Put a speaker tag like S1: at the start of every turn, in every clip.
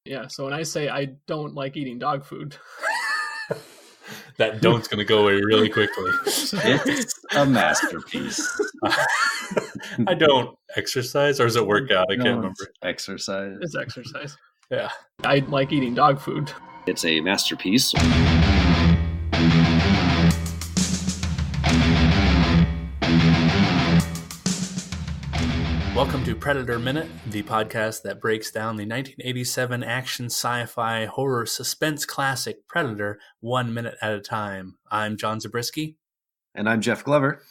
S1: Yeah, so when I say I don't like eating dog food,
S2: that don't's going to go away really quickly.
S3: It's a masterpiece.
S2: I don't exercise, or is it workout? I can't remember.
S3: Exercise.
S1: it's exercise.
S2: Yeah.
S1: I like eating dog food.
S3: It's a masterpiece.
S2: Welcome to Predator Minute, the podcast that breaks down the 1987 action sci-fi horror suspense classic Predator 1 minute at a time. I'm John Zabriskie.
S3: And I'm Jeff Glover.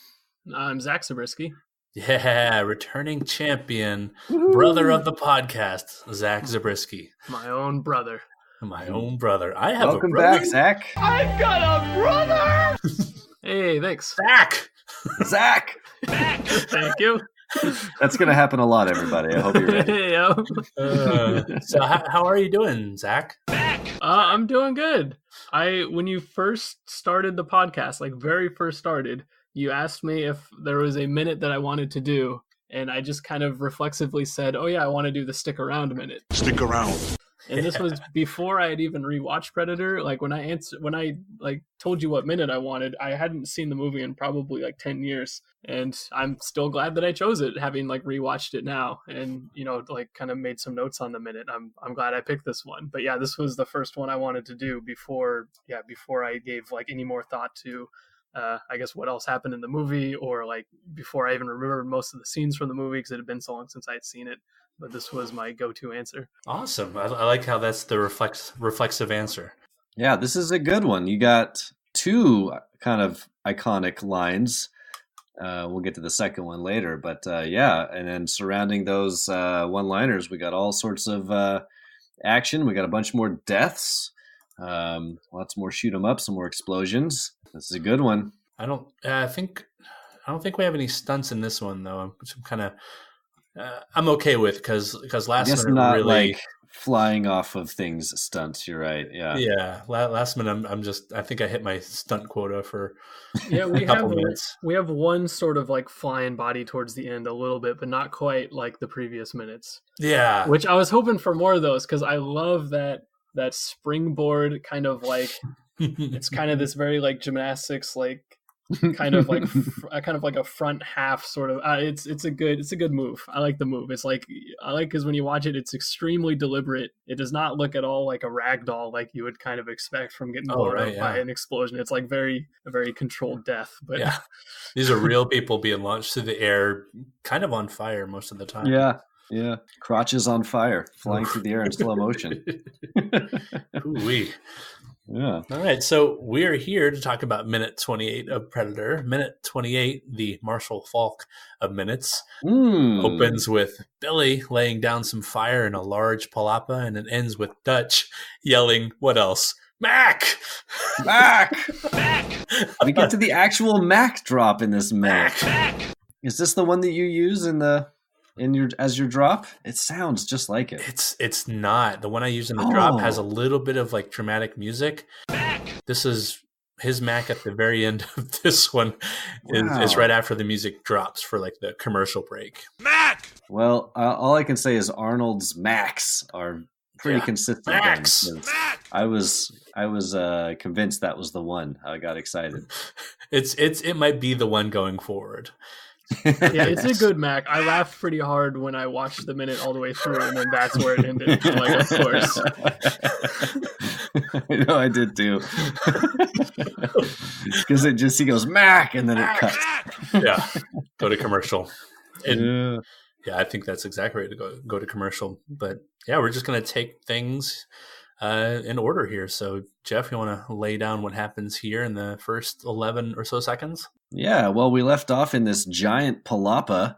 S1: I'm Zach Zabriskie.
S2: Yeah, returning champion, brother of the podcast, Zach Zabriskie.
S1: My own brother.
S2: My own brother. I have
S3: Welcome
S2: a brother.
S3: back, Zach.
S1: I've got a brother! Hey, thanks.
S3: Zach!
S1: Thank you.
S3: That's going to happen a lot, everybody. I hope you're ready.
S2: So how are you doing, Zach?
S1: I'm doing good. When you first started the podcast, like very first started, you asked me if there was a minute that I wanted to do, and I just kind of reflexively said, oh yeah, I want to do the stick around minute.
S4: Stick around.
S1: And this was before I had even rewatched Predator. Like when I told you what minute I wanted, I hadn't seen the movie in probably like 10 years. And I'm still glad that I chose it, having like rewatched it now and, like kind of made some notes on the minute. I'm glad I picked this one. But yeah, this was the first one I wanted to do before I gave like any more thought to I guess what else happened in the movie, or like before I even remembered most of the scenes from the movie because it had been so long since I'd seen it. But this was my go-to answer.
S2: Awesome. I like how that's the reflexive answer.
S3: Yeah, this is a good one. You got two kind of iconic lines. We'll get to the second one later. But yeah, and then surrounding those one-liners, we got all sorts of action. We got a bunch more deaths. Lots more shoot 'em up, some more explosions. This is a good one.
S2: I don't think we have any stunts in this one though. I'm kind of I'm okay with because last
S3: I guess
S2: minute
S3: not
S2: really
S3: like flying off of things stunts. You're right. Yeah.
S2: Yeah. Last minute I think I hit my stunt quota for
S1: we
S2: a couple minutes.
S1: We have one sort of like flying body towards the end a little bit, but not quite like the previous minutes.
S2: Yeah.
S1: Which I was hoping for more of those because I love that springboard kind of like it's kind of this very like gymnastics like kind of like a front half sort of it's a good move. I like the move. It's like because when you watch it, it's extremely deliberate. It does not look at all like a rag doll like you would kind of expect from getting blown up by an explosion. It's like a very controlled death. But
S2: yeah, these are real people being launched through the air, kind of on fire most of the time.
S3: Yeah, crotches on fire, flying through the air in slow motion.
S2: Ooh-wee.
S3: Yeah.
S2: All right, so we're here to talk about minute 28 of Predator. Minute 28, the Marshall Falk of minutes, opens with Billy laying down some fire in a large palapa, and it ends with Dutch yelling, what else? Mac!
S3: Mac! We get to the actual Mac drop in this minute.
S2: Mac!
S3: Is this the one that you use as your drop? It sounds just like it.
S2: It's not. The one I use in the drop has a little bit of like dramatic music. This is his Mac at the very end of this one. Is right after the music drops for like the commercial break.
S4: Mac!
S3: Well, all I can say is Arnold's Macs are pretty consistent.
S2: Max!
S3: I was convinced that was the one. I got excited.
S2: It might be the one going forward.
S1: Yeah, it's a good Mac. I laughed pretty hard when I watched the minute all the way through, and then that's where it ended. I'm like, of course.
S3: I know, I did too. Because he goes Mac, and then it cuts.
S2: Yeah, go to commercial. Yeah, I think that's exactly right to go to commercial. But yeah, we're just gonna take things in order here. So, Jeff, you want to lay down what happens here in the first 11 or so seconds?
S3: Yeah, well, we left off in this giant palapa.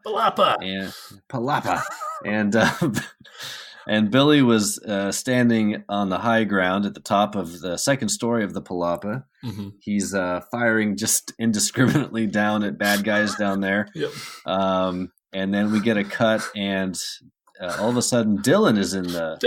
S3: And Billy was standing on the high ground at the top of the second story of the palapa. Mm-hmm. He's firing just indiscriminately down at bad guys down there.
S2: Yep.
S3: And then we get a cut, and all of a sudden Dylan is in the...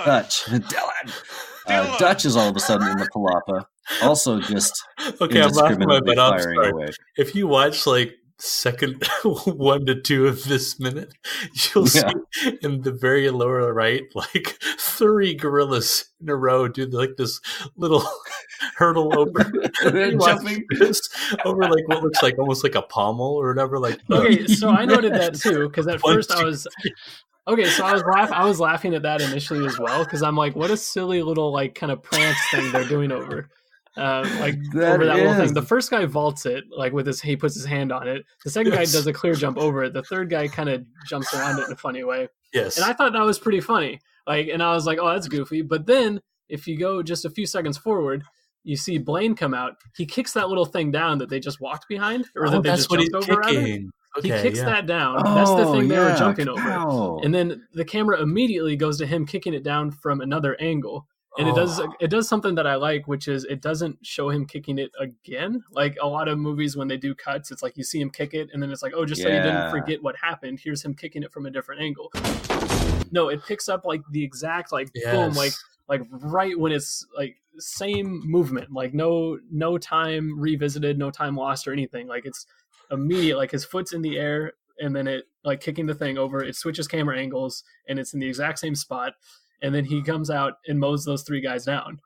S3: Dutch. Dylan! Dutch is all of a sudden in the palapa. Also just
S2: okay, I'm laughing, but I'm
S3: firing
S2: sorry.
S3: away.
S2: If you watch like second 1 to 2 of this minute, you'll see in the very lower right, like 3 gorillas in a row do like this little hurdle over.
S3: They're jumping
S2: over like what looks like almost like a pommel or whatever. Like
S1: okay, so I noted that too because at first I was. Okay, so I was laughing at that initially as well because I'm like, what a silly little like kind of prance thing they're doing over that little thing. The first guy vaults it like he puts his hand on it. The second guy does a clear jump over it. The third guy kind of jumps around it in a funny way.
S2: Yes,
S1: and I thought that was pretty funny. Like, and I was like, oh, that's goofy. But then if you go just a few seconds forward, you see Blaine come out. He kicks that little thing down that they just walked behind, or that they just jumped over. Okay, he kicks that down. That's the thing they were jumping over. And then the camera immediately goes to him kicking it down from another angle. And it does something that I like, which is it doesn't show him kicking it again. Like a lot of movies when they do cuts, it's like you see him kick it and then it's like, oh, just so you didn't forget what happened, here's him kicking it from a different angle. No, it picks up like the exact boom, like right when it's like same movement, like no time revisited, no time lost or anything. Like it's immediate, like his foot's in the air and then it like kicking the thing over, it switches camera angles and it's in the exact same spot, and then he comes out and mows those 3 guys down.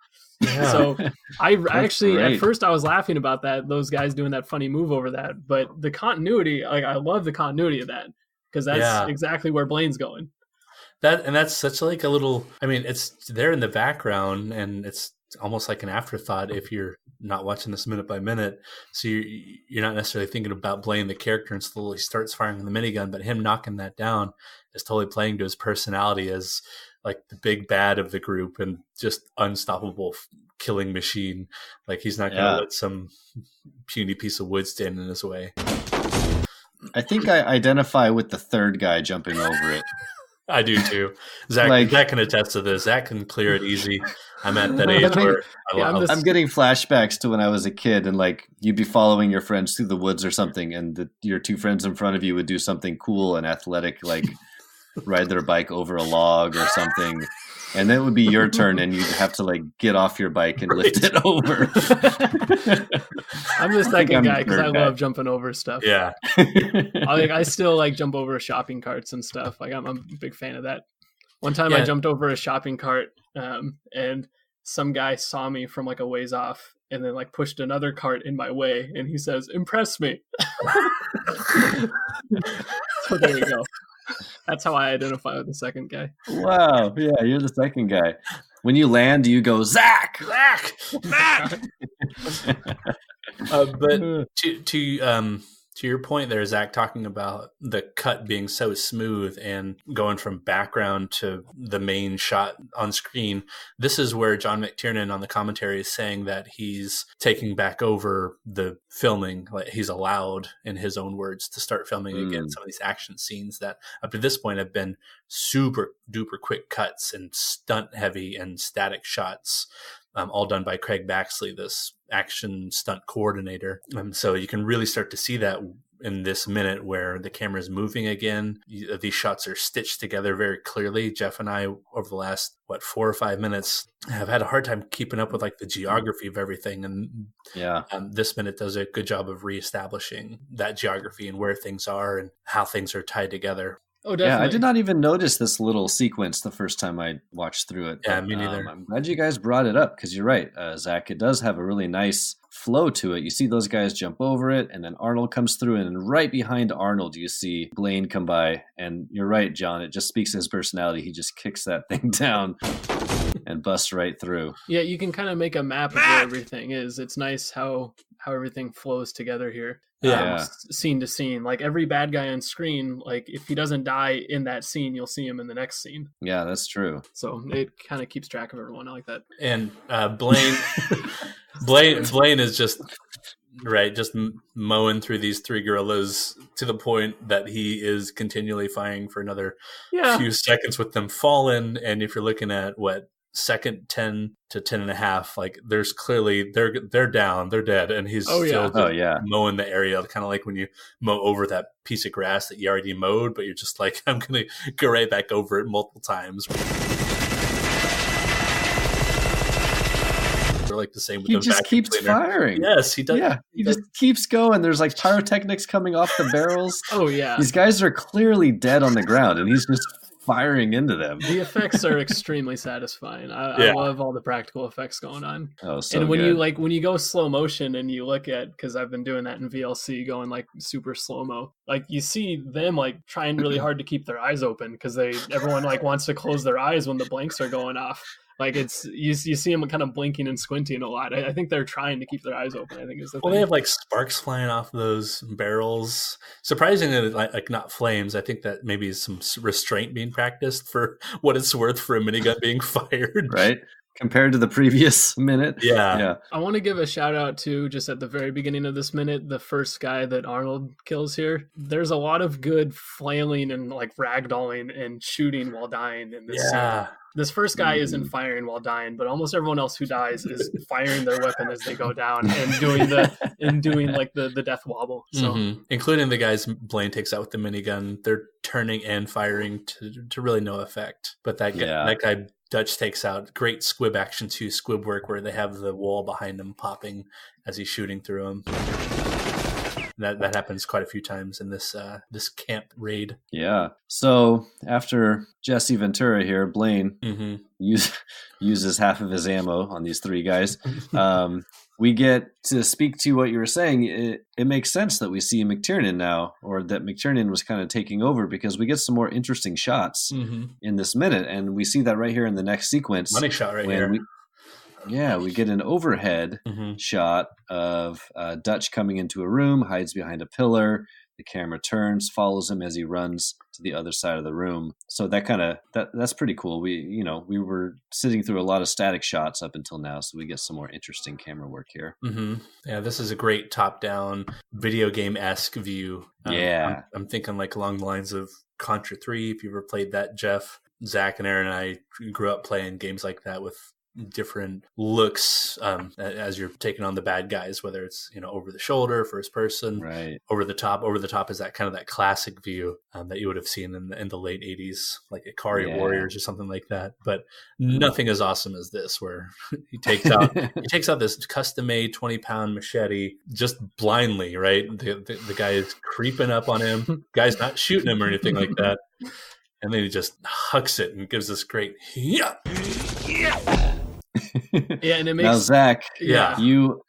S1: So I actually great. At first I was laughing about that, those guys doing that funny move over that, but the continuity, like I love the continuity of that because that's exactly where Blaine's going.
S2: That's such like a little, I mean, it's there in the background and it's almost like an afterthought if you're not watching this minute by minute. So you're not necessarily thinking about Blaine the character and slowly starts firing the minigun, but him knocking that down is totally playing to his personality as like the big bad of the group and just unstoppable killing machine. Like he's not going to let some puny piece of wood stand in his way.
S3: I think I identify with the third guy jumping over it.
S2: I do too. Zach can attest to this. Zach can clear it easy. I'm at that age where
S3: I'm getting flashbacks to when I was a kid and like you'd be following your friends through the woods or something and your 2 friends in front of you would do something cool and athletic, like ride their bike over a log or something. And then it would be your turn and you'd have to like get off your bike and lift it over.
S1: I'm the second guy because I love jumping over stuff.
S2: Yeah.
S1: I still like jump over shopping carts and stuff. Like I'm a big fan of that. One time I jumped over a shopping cart and some guy saw me from like a ways off and then like pushed another cart in my way and he says, "Impress me." So there you go. That's how I identify with the second guy.
S3: Wow. Yeah, you're the second guy. When you land, do you go, Zach?
S2: But to your point there, Zach, talking about the cut being so smooth and going from background to the main shot on screen, this is where John McTiernan on the commentary is saying that he's taking back over the filming. Like he's allowed, in his own words, to start filming again some of these action scenes that up to this point have been super duper quick cuts and stunt heavy and static shots. All done by Craig Baxley, this action stunt coordinator. So you can really start to see that in this minute where the camera is moving again. These shots are stitched together very clearly. Jeff and I, over the last, 4 or 5 minutes, have had a hard time keeping up with like the geography of everything. And this minute does a good job of reestablishing that geography and where things are and how things are tied together.
S1: Oh, definitely.
S3: Yeah, I did not even notice this little sequence the first time I watched through it.
S2: Yeah, me neither.
S3: I'm glad you guys brought it up because you're right, Zach. It does have a really nice flow to it. You see those guys jump over it, and then Arnold comes through, and then right behind Arnold, you see Blaine come by. And you're right, John. It just speaks to his personality. He just kicks that thing down and busts right through.
S1: Yeah, you can kind of make a map of where everything is. It's nice how everything flows together here. Scene to scene, like every bad guy on screen, like if he doesn't die in that scene, you'll see him in the next scene.
S3: Yeah, that's true.
S1: So it kind of keeps track of everyone. I like that.
S2: And Blaine is just mowing through these 3 gorillas to the point that he is continually firing for another few seconds with them falling. And if you're looking at second 10 to 10 and a half, like there's clearly they're down, they're dead, and he's still mowing the area, kind of like when you mow over that piece of grass that you already mowed, but you're just like, I'm gonna go right back over it multiple times. They're like the same with
S3: he
S2: the
S3: just
S2: vacuum
S3: keeps
S2: cleaner.
S3: firing.
S2: Yes, he does.
S3: Yeah, he just keeps going. There's like pyrotechnics coming off the barrels.
S1: Oh yeah,
S3: these guys are clearly dead on the ground, and he's just firing into them.
S1: The effects are extremely satisfying. I love all the practical effects going on.
S3: Oh, so
S1: and when
S3: good.
S1: when you go slow motion and you look at, because I've been doing that in VLC, going like super slow mo, like you see them like trying really hard to keep their eyes open because everyone like wants to close their eyes when the blinks are going off. Like it's you see them kind of blinking and squinting a lot. I think they're trying to keep their eyes open. I think is the thing.
S2: They have like sparks flying off those barrels. Surprisingly, like not flames. I think that maybe some restraint being practiced for what it's worth for a minigun being fired.
S3: Right. Compared to the previous minute.
S2: Yeah.
S1: I want to give a shout out to, just at the very beginning of this minute, the first guy that Arnold kills here. There's a lot of good flailing and like ragdolling and shooting while dying in this scene. This first guy isn't firing while dying, but almost everyone else who dies is firing their weapon as they go down and doing like the death wobble. So
S2: including the guys Blaine takes out with the minigun, they're turning and firing to really no effect. But that guy Dutch takes out, great squib action too, squib work where they have the wall behind him popping as he's shooting through him. That happens quite a few times in this camp raid. Yeah.
S3: So after Jesse Ventura here, Blaine uses half of his ammo on these three guys. We get to speak to what you were saying. It makes sense that we see McTiernan now, or that McTiernan was kind of taking over, because we get some more interesting shots in this minute, and we see that right here in the next sequence.
S2: Money shot right here.
S3: We get an overhead shot of Dutch coming into a room, hides behind a pillar. The camera turns, follows him as he runs to the other side of the room. So that's pretty cool. We were sitting through a lot of static shots up until now, so we get some more interesting camera work here.
S2: Yeah, this is a great top-down video game-esque view. I'm thinking like along the lines of Contra 3. If you ever played that, Jeff, Zach and Aaron and I grew up playing games like that with different looks as you're taking on the bad guys, whether it's over the shoulder, first person,
S3: right,
S2: over the top is that kind of that classic view that you would have seen in the late 80s, like Ikari Warriors or something like that. But nothing as awesome as this, where he takes out this custom made 20-pound machete just blindly, right? The guy is creeping up on him, guy's not shooting him or anything like that, and then he just hucks it and gives this great
S1: and it makes
S3: now, Zach, you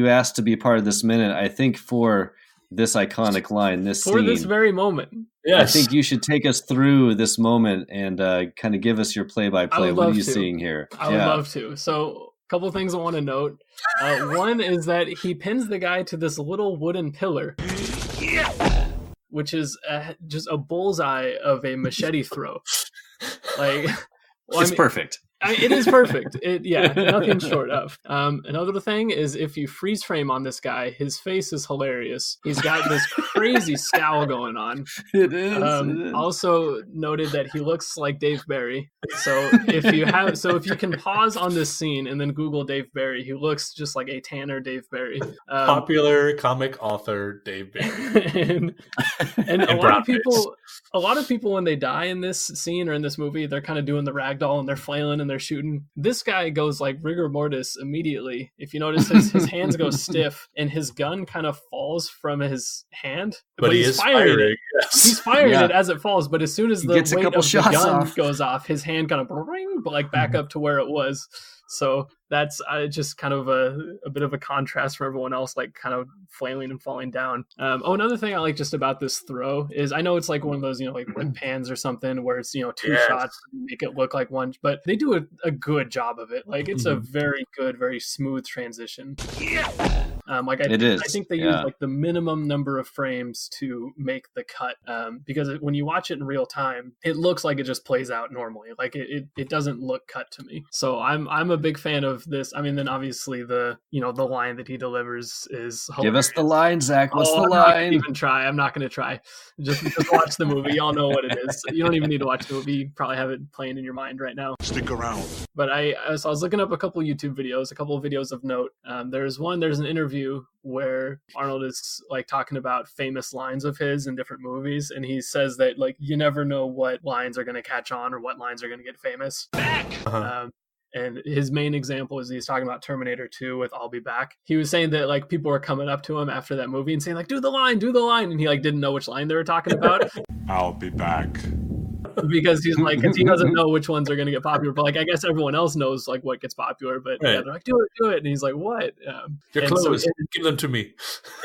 S3: asked to be part of this minute. I think for this iconic line, this
S1: very moment,
S3: I think you should take us through this moment and kind of give us your play-by-play. What are you seeing here?
S1: I would love to. So, a couple of things I want to note. One is that he pins the guy to this little wooden pillar, which is just a bullseye of a machete throw. Like,
S3: it's perfect.
S1: It is perfect. Nothing short of. Another thing is, if you freeze frame on this guy, his face is hilarious. He's got this crazy scowl going on.
S3: It is.
S1: Also noted that he looks like Dave Barry. So if you can pause on this scene and then Google Dave Barry, he looks just like a tanner Dave Barry.
S2: Popular comic author Dave Barry.
S1: and a lot of people when they die in this scene or in this movie, they're kind of doing the ragdoll and they're flailing and they're shooting. This guy goes like rigor mortis immediately. If you notice, his hands go stiff and his gun kind of falls from his hand.
S2: But he is firing it. Yes.
S1: He's firing it as it falls, but as soon as the weight of the gun goes off, his hand kind of back up to where it was. So that's just kind of a bit of a contrast for everyone else, like kind of flailing and falling down. Another thing I like just about this throw is, I know it's like one of those, like whip pans or something where it's, two shots to make it look like one, but they do a good job of it. Like it's a very good, very smooth transition. I think they use like the minimum number of frames to make the cut, because when you watch it in real time, it looks like it just plays out normally. Like it doesn't look cut to me. So I'm a big fan of this. I mean, then obviously the line that he delivers is hilarious.
S3: Give us the line, Zach. What's the line?
S1: I'm not going to try. Just watch the movie. Y'all know what it is. You don't even need to watch the movie. You probably have it playing in your mind right now.
S4: Stick around.
S1: But I was looking up a couple YouTube videos, a couple of videos of note. There's an interview where Arnold is like talking about famous lines of his in different movies, and he says that like you never know what lines are going to catch on or what lines are going to get famous. And his main example is he's talking about Terminator 2 with I'll Be Back. He was saying that like people were coming up to him after that movie and saying like, do the line. And he like didn't know which line they were talking about.
S4: I'll be back.
S1: Because he's like, because he doesn't know which ones are going to get popular. But like, I guess everyone else knows like what gets popular. But yeah, they're like, do it. And he's like, what?
S2: Your clothes, give them to me.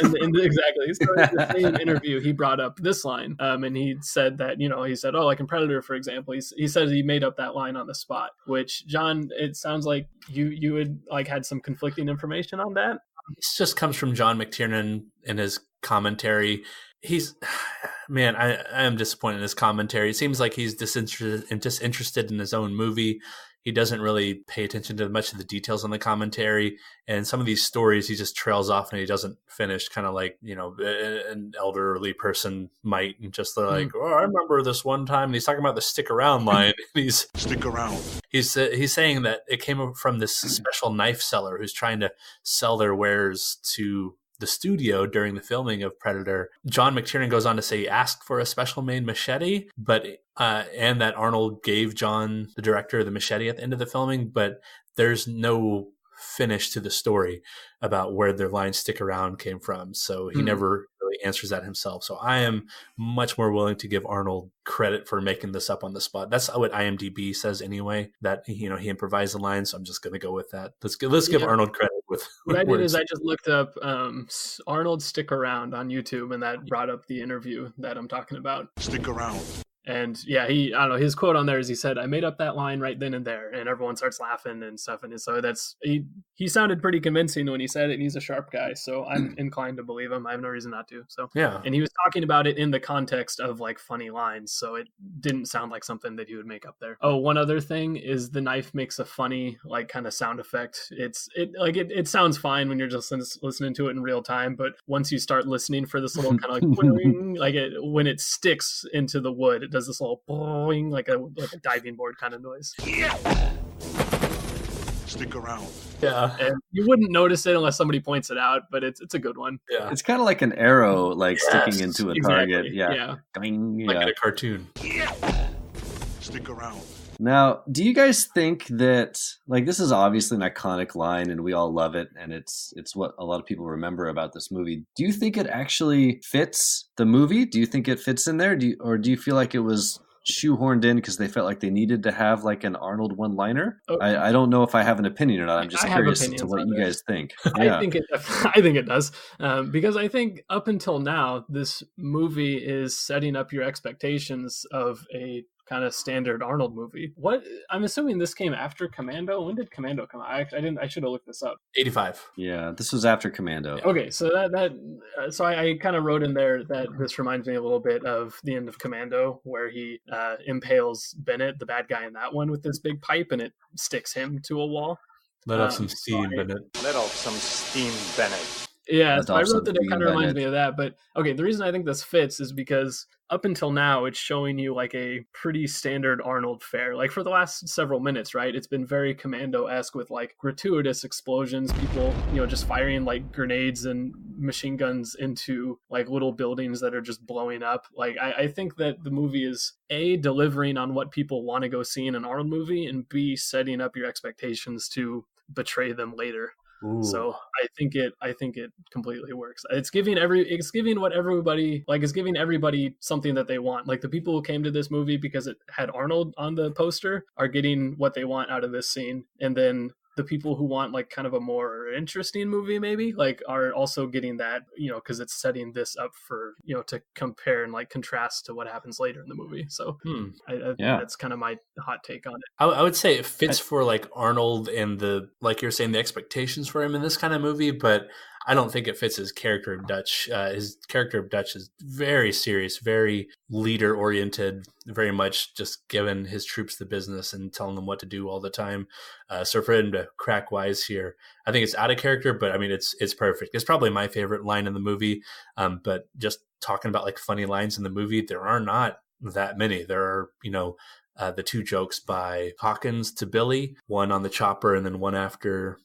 S1: Exactly. So in the same interview, he brought up this line, and he said that, he said, oh, like in Predator, for example, he said he made up that line on the spot. Which, John, it sounds like you had like had some conflicting information on that.
S2: This just comes from John McTiernan in his commentary. I am disappointed in his commentary. It seems like he's disinterested in his own movie. He doesn't really pay attention to much of the details on the commentary. And some of these stories, he just trails off and he doesn't finish, kind of like, an elderly person might. And just like, oh, I remember this one time. And he's talking about the stick around line.
S4: Stick around.
S2: He's saying that it came from this special knife seller who's trying to sell their wares to the studio during the filming of Predator. John McTiernan goes on to say he asked for a special made machete, but and that Arnold gave John, the director, the machete at the end of the filming, but there's no finish to the story about where their line stick around came from. So he never really answers that himself. So I am much more willing to give Arnold credit for making this up on the spot. That's what IMDb says anyway, that he improvised the line. So I'm just going to go with that. Let's give Arnold credit with
S1: what I did
S2: words.
S1: is I just looked up Arnold Stick Around on YouTube, and that brought up the interview that I'm talking about.
S4: Stick around.
S1: And yeah, I don't know, his quote on there is he said, I made up that line right then and there, and everyone starts laughing and stuff. And so he sounded pretty convincing when he said it, and he's a sharp guy. So I'm inclined to believe him. I have no reason not to. So
S2: yeah.
S1: And he was talking about it in the context of like funny lines. So it didn't sound like something that he would make up there. Oh, one other thing is the knife makes a funny, like kind of sound effect. It sounds fine when you're just listening to it in real time. But once you start listening for this little kind of like when it sticks into the wood, does this little boing, like a diving board kind of noise.
S4: Yeah. Stick around.
S2: Yeah.
S1: And you wouldn't notice it unless somebody points it out, but it's a good one.
S2: Yeah.
S3: It's kind of like an arrow, like sticking into a target. Yeah.
S2: Like in a cartoon.
S4: Yeah. Stick around.
S3: Now, do you guys think that, like, this is obviously an iconic line and we all love it, and it's what a lot of people remember about this movie. Do you think it actually fits the movie? Do you think it fits in there? Do you feel like it was shoehorned in because they felt like they needed to have like an Arnold one-liner?
S1: Oh.
S3: I don't know if I have an opinion or not. I'm just curious to what you guys think. Yeah.
S1: I think it does, because I think up until now, this movie is setting up your expectations of a kind of standard Arnold movie. What I'm assuming this came after Commando. When did Commando come out? I should have looked this up.
S2: 85.
S3: Yeah, this was after Commando.
S1: Okay, so so I kind of wrote in there that this reminds me a little bit of the end of Commando, where he impales Bennett, the bad guy in that one, with this big pipe, and it sticks him to a wall.
S2: Let off some steam, Bennett.
S5: Let off some steam, Bennett.
S1: Yeah, so I wrote that it kind of reminds me of that. But okay, the reason I think this fits is because up until now, it's showing you like a pretty standard Arnold fare. Like for the last several minutes, right? It's been very Commando-esque with like gratuitous explosions, people, just firing like grenades and machine guns into like little buildings that are just blowing up. Like I think that the movie is A, delivering on what people want to go see in an Arnold movie, and B, setting up your expectations to betray them later.
S2: Ooh.
S1: So I think it completely works. It's giving everybody something that they want. Like the people who came to this movie because it had Arnold on the poster are getting what they want out of this scene, and then the people who want like kind of a more interesting movie maybe like are also getting that, because it's setting this up for, to compare and like contrast to what happens later in the movie. So that's kind of my hot take on it.
S2: I would say it fits for like Arnold and like you're saying, the expectations for him in this kind of movie, but I don't think it fits his character of Dutch. His character of Dutch is very serious, very leader-oriented, very much just giving his troops the business and telling them what to do all the time. So for him to crack wise here, I think it's out of character, but I mean, it's perfect. It's probably my favorite line in the movie. But just talking about like funny lines in the movie, there are not that many. There are, the two jokes by Hawkins to Billy, one on the chopper and then one after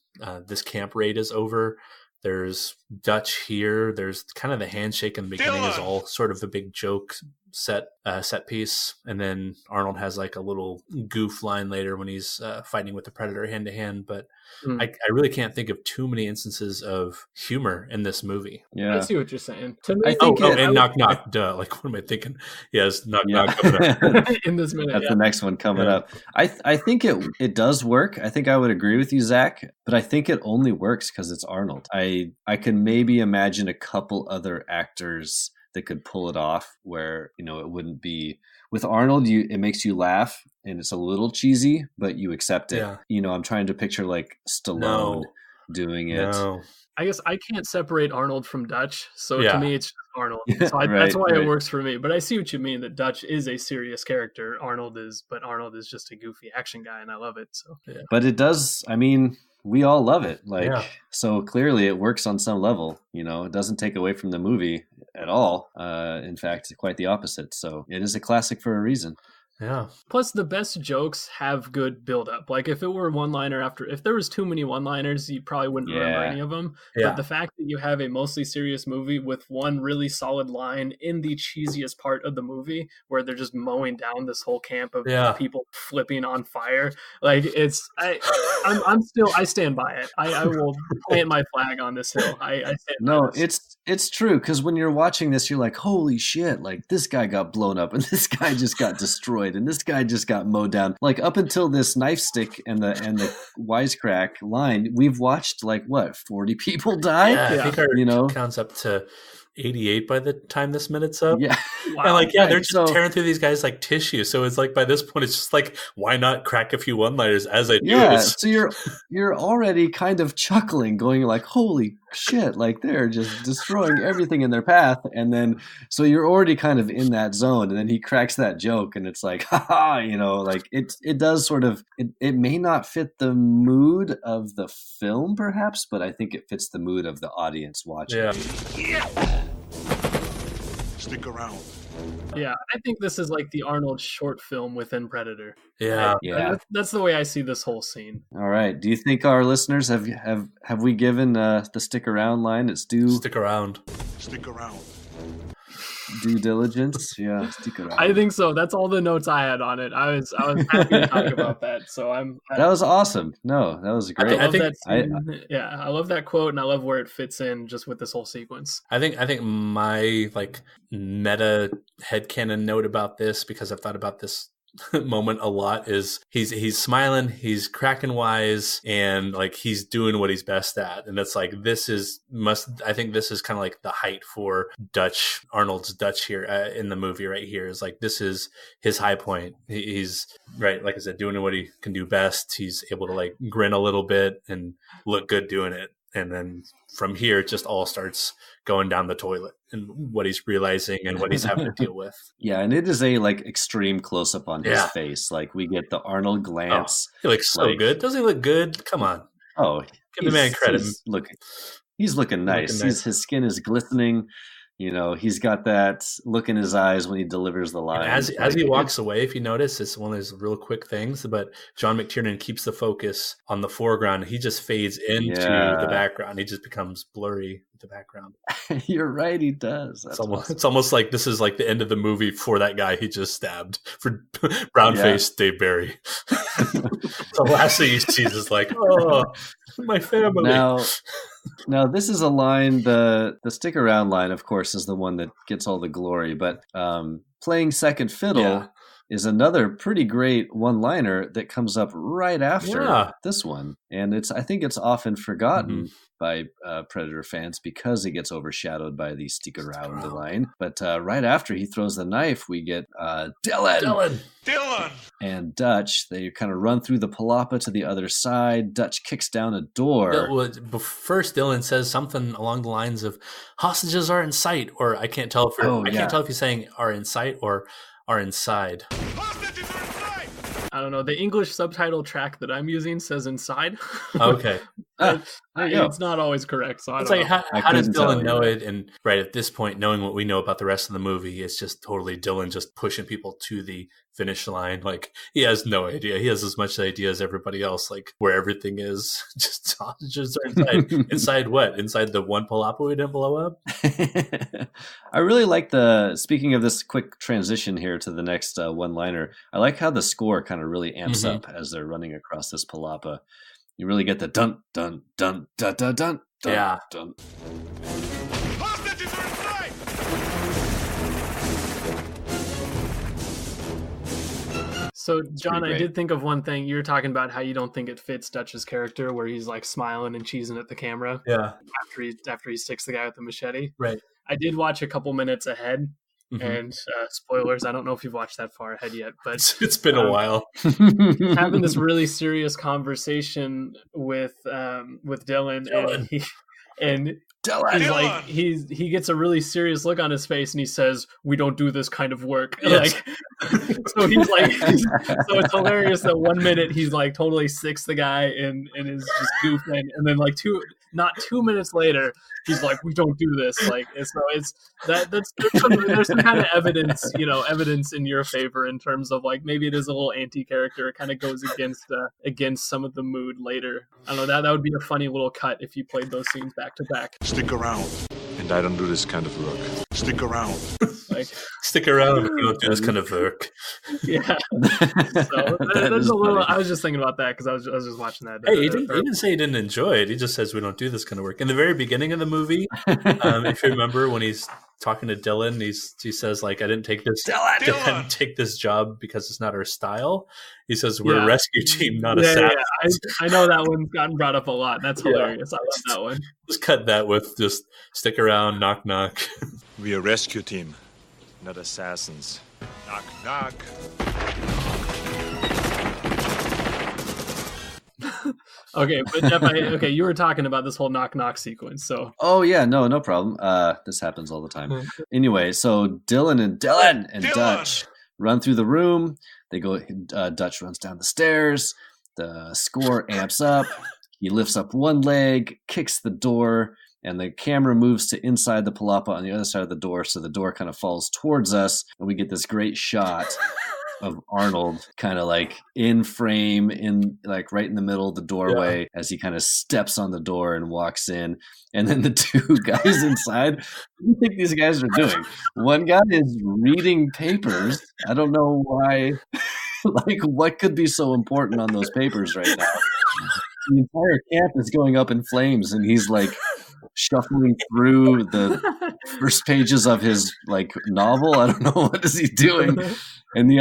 S2: this camp raid is over. There's Dutch here. There's kind of the handshake in the beginning is all sort of a big joke set piece, and then Arnold has like a little goof line later when he's fighting with the Predator hand to hand. But I really can't think of too many instances of humor in this movie.
S3: Yeah,
S1: I see what you're saying. To me,
S3: I think
S2: and knock knock, duh. Like, what am I thinking? Yes, knock knock. Coming up.
S1: in this minute,
S3: that's the next one coming up. I think it does work. I think I would agree with you, Zach, but I think it only works because it's Arnold. I can maybe imagine a couple other actors that could pull it off where, you know, it wouldn't be with Arnold. It makes you laugh and it's a little cheesy, but you accept it.
S2: Yeah.
S3: You know, I'm trying to picture like Stallone doing it.
S2: No.
S1: I guess I can't separate Arnold from Dutch, so to me it's just Arnold. So that's why it works for me. But I see what you mean, that Dutch is a serious character. Arnold is just a goofy action guy, and I love it. So, yeah.
S3: But it does. I mean, we all love it. So clearly it works on some level. You know, it doesn't take away from the movie at all. In fact, quite the opposite. So it is a classic for a reason.
S2: Yeah.
S1: Plus, the best jokes have good build-up. Like, if it were one-liner if there was too many one-liners, you probably wouldn't remember any of them.
S2: Yeah.
S1: But the fact that you have a mostly serious movie with one really solid line in the cheesiest part of the movie, where they're just mowing down this whole camp of people flipping on fire, like I stand by it. I will plant my flag on this hill. I stand by this.
S3: It's true, because when you're watching this, you're like, holy shit, like this guy got blown up and this guy just got destroyed and this guy just got mowed down. Like up until this knife stick and the wisecrack line, we've watched like what, 40 people die?
S2: Yeah, I think our counts up to 88 by the time this minute's up.
S3: Yeah.
S2: Wow. And they're just tearing through these guys like tissue. So it's like by this point, it's just like, why not crack a few one-liners as I do?
S3: Yeah. So you're already kind of chuckling, going like, holy shit, like they're just destroying everything in their path. And then, so you're already kind of in that zone. And then he cracks that joke and it's like, haha, you know, like it does sort of, it may not fit the mood of the film perhaps, but I think it fits the mood of the audience watching.
S4: Yeah. Stick around.
S1: Yeah, I think this is like the Arnold short film within Predator.
S2: Yeah.
S1: That's the way I see this whole scene.
S3: All right. Do you think our listeners have we given the stick around line its due?
S2: Stick around.
S4: Stick around.
S3: Due diligence? Yeah, stick around.
S1: I think so. That's all the notes I had on it. I was happy to talk about that. So
S3: that was awesome. No, that was great.
S1: I love that quote, and I love where it fits in just with this whole sequence.
S2: I think my like meta headcanon note about this, because I've thought about this moment a lot, is he's smiling, he's cracking wise, and like he's doing what he's best at, and that's like I think this is kind of like the height for Arnold's Dutch here in the movie right here. Is like this is his high point. He's right, like I said, doing what he can do best. He's able to like grin a little bit and look good doing it, and then from here it just all starts going down the toilet and what he's realizing and what he's having to deal with.
S3: Yeah, and it is a like extreme close up on his face. Like we get the Arnold glance.
S2: He looks so good. Doesn't he look good? Come on.
S3: Oh,
S2: give the man credit.
S3: He's looking nice. His skin is glistening. You know, he's got that look in his eyes when he delivers the line.
S2: As he walks away, if you notice, it's one of those real quick things, but John McTiernan keeps the focus on the foreground. He just fades into the background. He just becomes blurry with the background.
S3: You're right, he does.
S2: It's almost like this is like the end of the movie for that guy he just stabbed, for brown-faced Dave Barry. The last thing he sees is like, oh, my family.
S3: Now, this is a line, the stick around line, of course, is the one that gets all the glory, but playing second fiddle is another pretty great one-liner that comes up right after this one. And I think it's often forgotten by Predator fans because it gets overshadowed by the stick around the line. But right after he throws the knife, we get Dylan! And Dutch. They kind of run through the palapa to the other side. Dutch kicks down a door.
S2: First, Dylan says something along the lines of "hostages are in sight," or I can't tell if he's saying "are in sight" or "are inside."
S4: Hostages are in sight!
S1: I don't know. The English subtitle track that I'm using says "inside."
S2: Okay.
S3: There you go.
S1: It's not always correct, so I
S2: It's
S1: don't
S2: like,
S1: know.
S2: how does
S3: couldn't tell
S2: Dylan
S3: you.
S2: know it? And right at this point, knowing what we know about the rest of the movie, it's just totally Dylan just pushing people to the finish line. Like, he has no idea. He has as much idea as everybody else, like where everything is. Just inside. Inside what? Inside the one palapa we didn't blow up?
S3: I really like speaking of this quick transition here to the next one-liner, I like how the score kind of really amps
S2: Mhm.
S3: up as they're running across this palapa. You really get the dun, dun, dun, dun, dun, dun, dun,
S2: Yeah.
S3: dun.
S4: Hostages are inside!
S1: So, John,
S3: pretty
S1: I
S3: great.
S1: did think of one thing. You were talking about how you don't think it fits Dutch's character, where he's like smiling and cheesing at the camera
S2: Yeah.
S1: after he sticks the guy with the machete.
S2: Right.
S1: I did watch a couple minutes ahead,
S2: Mhm.
S1: and spoilers. I don't know if you've watched that far ahead yet, but
S2: It's been a while.
S1: having this really serious conversation with Dylan, and
S3: Dylan.
S1: he's like he gets a really serious look on his face, and he says, "We don't do this kind of work."
S2: Yes.
S1: Like, so he's like, so it's hilarious that 1 minute he's like totally sicks the guy and is just goofing, and then like not 2 minutes later he's like, "We don't do this." Like, it's there's some kind of evidence, evidence in your favor in terms of like maybe it is a little anti-character. It kind of goes against some of the mood later. I don't know, that would be a funny little cut if you played those scenes back to back.
S4: Stick around. And I don't do this kind of work. Stick around.
S1: Like,
S2: Stick around. We don't do this kind of work.
S1: yeah. So
S3: That
S1: there's
S3: is
S1: a little.
S3: funny.
S1: I was just thinking about that because I was just watching that.
S2: Hey, he didn't say he didn't enjoy it. He just says we don't do this kind of work. In the very beginning of the movie, if you remember when he's talking to Dylan, he says like, "I didn't take this.
S3: Dylan!
S2: Didn't take this job because it's not our style." He says, "We're
S1: Yeah.
S2: a rescue team, not a
S1: Yeah,
S2: SAP."
S1: yeah. I know that one's gotten brought up a lot. That's
S2: Yeah.
S1: hilarious. I love that one.
S2: Just cut that with just stick around, knock knock.
S5: We're a rescue team, not assassins.
S4: Knock, knock.
S1: Okay, but Jeff, you were talking about this whole knock knock sequence. So
S3: Oh yeah, no problem. This happens all the time. Anyway, so Dylan and
S4: Dylan!
S3: Dutch run through the room. They go. Dutch runs down the stairs. The score amps up. He lifts up one leg, kicks the door, and the camera moves to inside the palapa on the other side of the door. So the door kind of falls towards us, and we get this great shot of Arnold kind of like in frame, in like right in the middle of the doorway as he kind of steps on the door and walks in. And then the two guys inside, what do you think these guys are doing? One guy is reading papers. I don't know why. Like, what could be so important on those papers right now? The entire camp is going up in flames, and he's like shuffling through the first pages of his like novel. I don't know, what is he doing. And the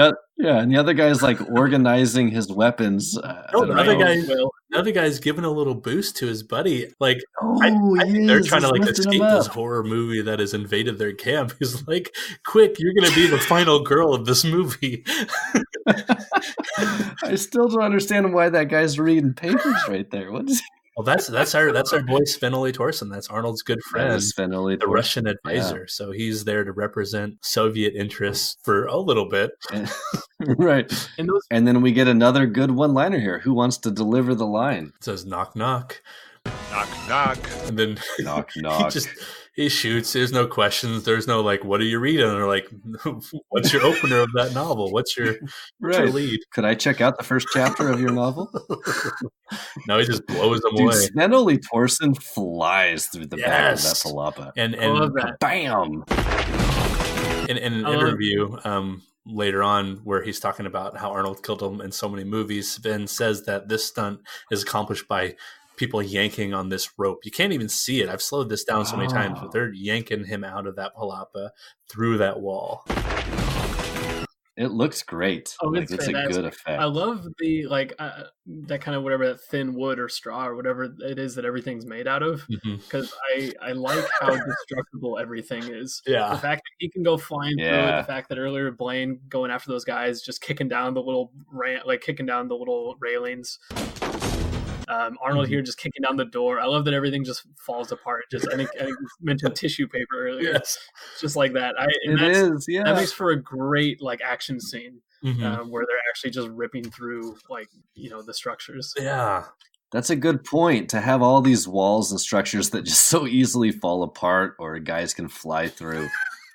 S3: other guy's like organizing his weapons.
S2: The other guy's giving a little boost to his buddy. Like, I think they're trying to like
S3: lifting
S2: escape
S3: him up.
S2: this horror movie that has invaded their camp. He's like, "Quick, you're going to be the final girl of this movie."
S3: I still don't understand why that guy's reading papers right there. What is
S2: Well, that's our boy Sven-Ole Thorsen. That's Arnold's good friend,
S3: Sven-Ole
S2: the Russian advisor. So he's there to represent Soviet interests for a little bit.
S3: Right.
S1: and
S3: And then we get another good one-liner here. Who wants to deliver the line?
S2: It says knock knock,
S4: Knock, knock.
S2: and then
S3: Knock, knock.
S2: he shoots. There's no questions. There's no like, what are you reading? Or like, what's your opener of that novel? What's your lead?
S3: Could I check out the first chapter of your novel?
S2: No, he just blows them
S3: Dude,
S2: away.
S3: Sven-Ole Thorsen flies through the back of that
S2: Yes.
S3: palapa.
S2: And
S1: I love that.
S3: Bam!
S2: in an interview later on where he's talking about how Arnold killed him in so many movies, Sven says that this stunt is accomplished by people yanking on this rope. You can't even see it. I've slowed this down so many times, but they're yanking him out of that palapa through that wall.
S3: It looks great.
S1: Oh,
S3: Like,
S1: it's
S3: it's a
S1: fantastic.
S3: good effect.
S1: I love the that kind of whatever, that thin wood or straw or whatever it is that everything's made out of, because I like how destructible everything is.
S2: Yeah.
S1: The fact that he can go flying through it,
S3: Yeah.
S1: the fact that earlier Blaine going after those guys, just kicking down the little railings. Arnold here just kicking down the door. I love that everything just falls apart. Just I think you mentioned tissue paper earlier.
S2: Yes.
S1: Just like that.
S3: Yeah.
S1: That makes for a great like action scene
S2: Mhm.
S1: where they're actually just ripping through like the structures.
S2: Yeah.
S3: That's a good point, to have all these walls and structures that just so easily fall apart or guys can fly through.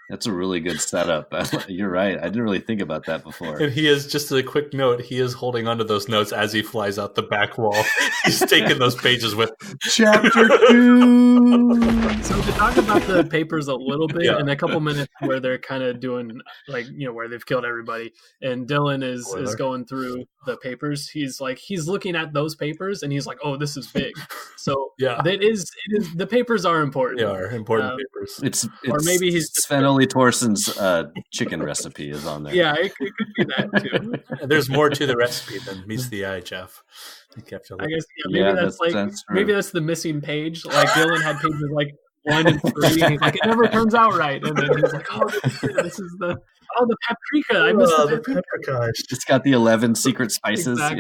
S3: That's a really good setup. You're right. I didn't really think about that before.
S2: And he is, just a quick note, he is holding onto those notes as he flies out the back wall. He's taking those pages with him.
S3: Chapter 2.
S1: So to talk about the papers a little bit,
S2: Yeah.
S1: in a couple minutes where they're kind of doing like, where they've killed everybody, and Dylan is
S2: Spoiler.
S1: going through the papers. He's looking at those papers and he's like, oh, this is big. So
S2: Yeah.
S1: it is the papers are important.
S2: They are important papers.
S3: It's
S1: Or maybe he's just-
S3: Sven Ole Thorsson's chicken recipe is on there.
S1: Yeah, it could be that too.
S2: There's more to the recipe than meets the eye, Jeff. I think you have to
S1: I guess maybe
S3: Yeah,
S1: that's
S3: true.
S1: maybe that's the missing page. Like Dylan had pages like 1 and 3. And he's like, it never turns out right. And then he's like, oh, this is the paprika. I missed the paprika.
S3: It's got the 11 secret spices.
S1: Exactly.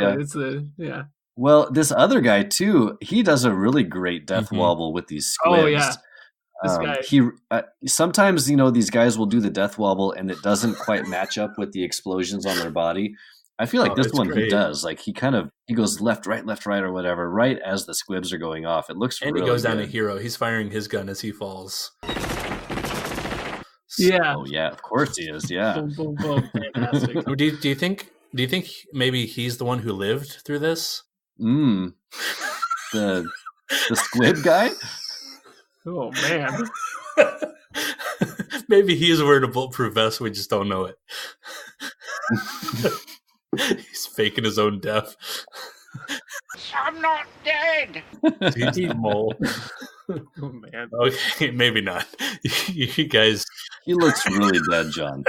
S3: Yeah.
S1: It's
S3: Well, this other guy too, he does a really great death wobble with these squibs.
S1: Oh, yeah. This guy.
S3: He sometimes these guys will do the death wobble and it doesn't quite match up with the explosions on their body. I feel like this
S2: it's
S3: one he
S2: great.
S3: does. Like he goes left, right, or whatever, right as the squibs are going off. It looks
S2: And
S3: really
S2: he goes down
S3: good.
S2: a hero. He's firing his gun as he falls.
S1: Yeah.
S3: Oh yeah, of course he is. Yeah.
S1: Boom, boom, boom. Fantastic.
S2: Do you think maybe he's the one who lived through this?
S3: The squib guy?
S1: Oh man.
S2: Maybe he is wearing a bulletproof vest. We just don't know it. He's faking his own death.
S6: I'm not dead.
S2: He's the mole.
S1: Oh man.
S2: Okay, maybe not. You guys.
S3: He looks really dead, John.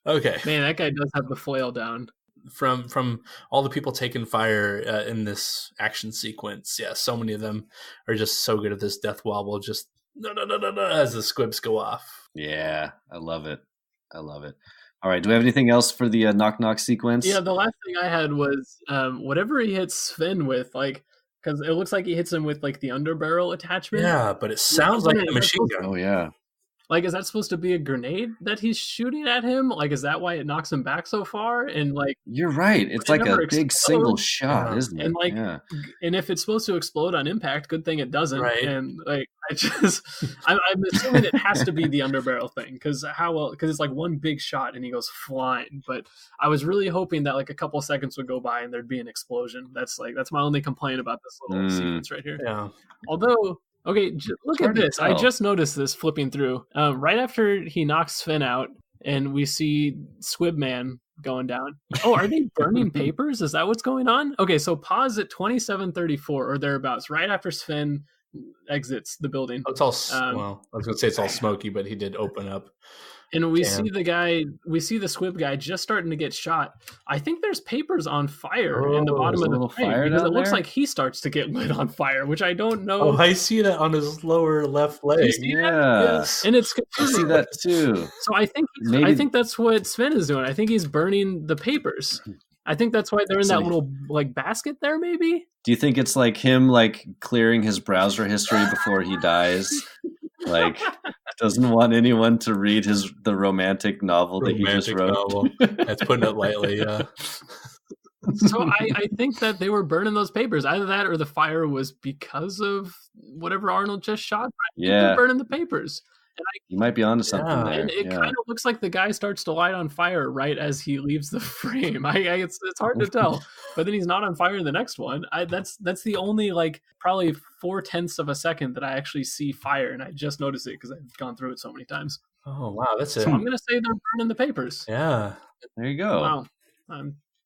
S2: Okay.
S1: Man, that guy does have the flail down.
S2: From all the people taking fire in this action sequence, yeah, so many of them are just so good at this death wobble. Just no, as the squibs go off.
S3: Yeah, I love it. All right, do we have anything else for the knock knock sequence?
S1: Yeah, the last thing I had was whatever he hits Sven with, like, because it looks like he hits him with like the underbarrel attachment.
S2: Yeah, but it sounds like a machine gun.
S3: Oh yeah.
S1: Like, is that supposed to be a grenade that he's shooting at him? Like, is that why it knocks him back so far? And like,
S3: You're right. It's like a
S1: never
S3: big single
S1: explodes.
S3: shot,
S2: Yeah.
S3: isn't it?
S1: And like,
S3: yeah.
S1: and if it's supposed to explode on impact, good thing it doesn't.
S2: Right.
S1: And like, I'm assuming it has to be the underbarrel thing because it's like one big shot and he goes flying. But I was really hoping that like a couple seconds would go by and there'd be an explosion. That's my only complaint about this little sequence right here.
S2: Yeah.
S1: Although, okay, look at this. I
S3: tell.
S1: just noticed this flipping through. Right after he knocks Sven out, and we see Squib Man going down. Oh, are they burning papers? Is that what's going on? Okay, so pause at 27:34 or thereabouts, right after Sven exits the building.
S2: It's all well. I was going to say it's all smoky, but he did open up.
S1: And we
S2: Damn.
S1: see the Squib guy just starting to get shot. I think there's papers on fire in the
S3: Oh,
S1: bottom
S3: there's a
S1: of the
S3: little
S1: frame
S3: fire
S1: because it
S3: down
S1: looks
S3: there?
S1: like he starts to get lit on fire, which I don't know.
S2: Oh, I see that on his lower left leg.
S1: see that?
S3: Yeah.
S2: Yes.
S1: And it's
S3: I
S1: confusing.
S3: see that too.
S1: So I
S3: Maybe-
S1: think that's what Sven is doing. I think he's burning the papers. I think that's why they're in that little like basket there, maybe.
S3: Do you think it's like him like clearing his browser history before he dies? Like doesn't want anyone to read the romantic novel that he just
S2: Romantic
S3: wrote.
S2: novel. That's putting it lightly. Yeah.
S1: So I think that they were burning those papers. Either that or the fire was because of whatever Arnold just shot. I think
S3: Yeah.
S1: they're burning the papers.
S3: You might be onto something
S2: Yeah.
S3: there.
S1: And it kind of looks like the guy starts to light on fire right as he leaves the frame. It's hard to tell, but then he's not on fire in the next one. That's the only like probably 0.4 of a second that I actually see fire, and I just noticed it because I've gone through it so many times.
S2: Oh wow, that's it.
S1: So I'm gonna say they're burning the papers.
S2: Yeah,
S3: There you go.
S1: Wow,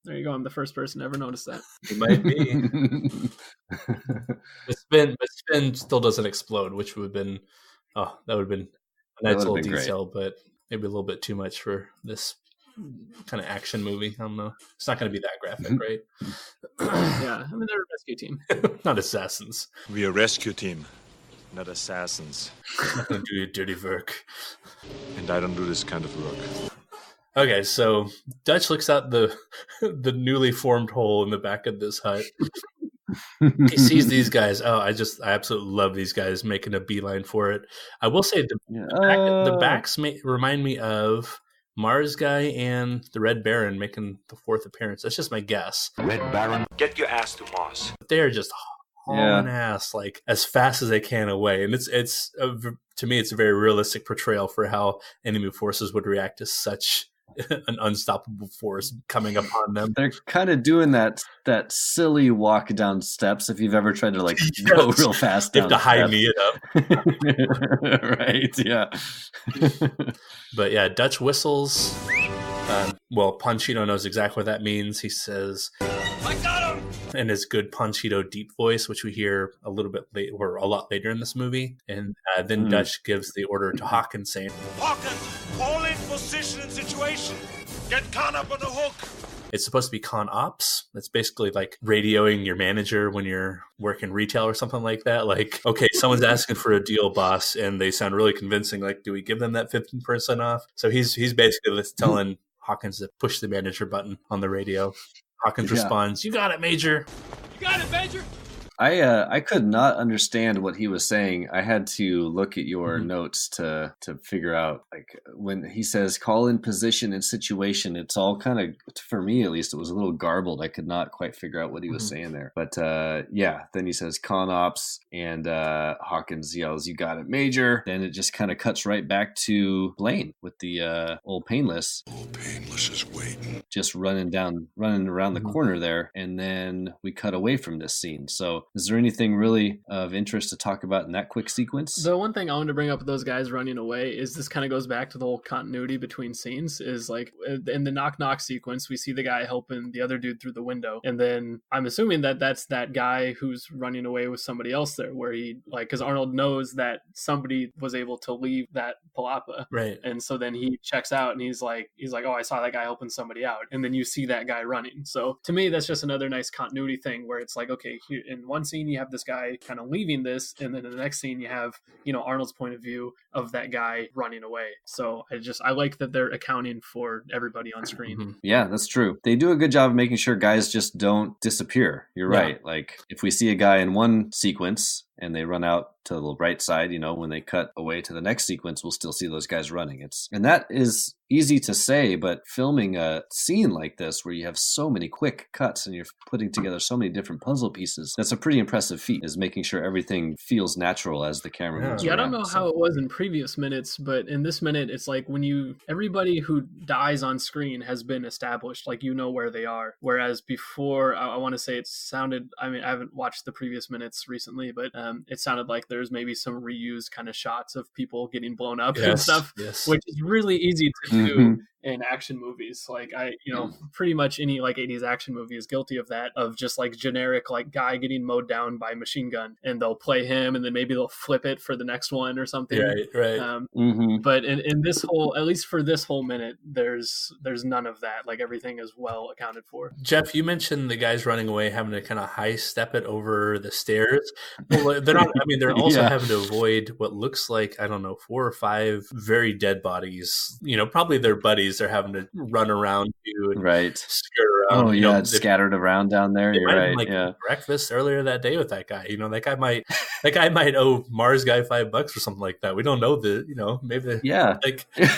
S1: there you go. I'm the first person to ever notice that.
S2: it might be. But Spin still doesn't explode, which would have been that would have been a nice
S3: would've
S2: little
S3: been great.
S2: detail, but maybe a little bit too much for this kind of action movie. I don't know. It's not going to be that graphic, right?
S1: Yeah, I mean they're a rescue team.
S2: Not assassins.
S5: We a rescue team, not assassins.
S2: Don't do your dirty work.
S5: And I don't do this kind of work.
S2: Okay, so Dutch looks out the newly formed hole in the back of this hut. He sees these guys. Oh, I absolutely love these guys making a beeline for it. I will say the backs remind me of Mars guy and the Red Baron making the fourth appearance. That's just my guess.
S5: Red Baron, get your ass to Mars.
S2: But they're just hauling ass like as fast as they can away, and to me, it's a very realistic portrayal for how enemy forces would react to such an unstoppable force coming upon them.
S3: They're kind of doing that silly walk down steps. If you've ever tried to go real fast,
S2: you have to high knee
S3: it up. Right? Yeah.
S2: But yeah, Dutch whistles. Panchito knows exactly what that means. He says, "I got him!" in his good Panchito deep voice, which we hear a little bit late or a lot later in this movie. And then Dutch gives the order to Hawkins, saying,
S5: Hawkins, hold in position and situation. Get Khan up on the hook.
S2: It's supposed to be con ops. That's basically like radioing your manager when you're working retail or something like that. Like, okay, someone's asking for a deal, boss, and they sound really convincing. Like, do we give them that 15% off? So he's basically just telling Hawkins to push the manager button on the radio. Hawkins responds, "You got it, Major. You got it, Major."
S3: I could not understand what he was saying. I had to look at your notes to figure out, like, when he says call in position and situation, it's all kind of, for me at least, it was a little garbled. I could not quite figure out what he was saying there. But then he says con ops, and Hawkins yells, "You got it, Major." Then it just kind of cuts right back to Blaine with the old Painless.
S4: Old Painless is waiting.
S3: Just running around the corner there, and then we cut away from this scene. So is there anything really of interest to talk about in that quick sequence?
S1: The one thing I wanted to bring up with those guys running away is this kind of goes back to the whole continuity between scenes. Is like in the knock sequence, we see the guy helping the other dude through the window, and then I'm assuming that that's that guy who's running away with somebody else there, where he because Arnold knows that somebody was able to leave that palapa,
S2: right?
S1: And so then he checks out and he's like, "Oh, I saw that guy helping somebody out," and then you see that guy running. So to me, that's just another nice continuity thing where it's like, okay, here in one scene you have this guy kind of leaving this, and then in the next scene you have Arnold's point of view of that guy running away. So I like that they're accounting for everybody on screen.
S3: Yeah, that's true. They do a good job of making sure guys just don't disappear. You're right. Like if we see a guy in one sequence and they run out to the right side, when they cut away to the next sequence, we'll still see those guys running. And that is easy to say, but filming a scene like this where you have so many quick cuts and you're putting together so many different puzzle pieces, that's a pretty impressive feat, is making sure everything feels natural as the camera moves around.
S1: I don't know how it was in previous minutes, but in this minute, it's like everybody who dies on screen has been established, like where they are. Whereas before, I want to say it sounded, I haven't watched the previous minutes recently, but it sounded like there's maybe some reused kind of shots of people getting blown up and stuff, which is really easy to do in action movies. Like pretty much any 80s action movie is guilty of that, of just generic guy getting mowed down by a machine gun, and they'll play him and then maybe they'll flip it for the next one or something.
S2: Right.
S1: But in this whole, at least for this whole minute, there's none of that. Everything is well accounted for.
S2: Jeff, you mentioned the guys running away having to kind of high step it over the stairs. Well, they're not. They're also having to avoid what looks like, I don't know, 4 or 5 very dead bodies. Probably their buddies. They're having to run around you and skirt around.
S3: Oh yeah, it's scattered around down there. You're right.
S2: Breakfast earlier that day with that guy. That guy might owe Mars guy $5 or something like that. We don't know maybe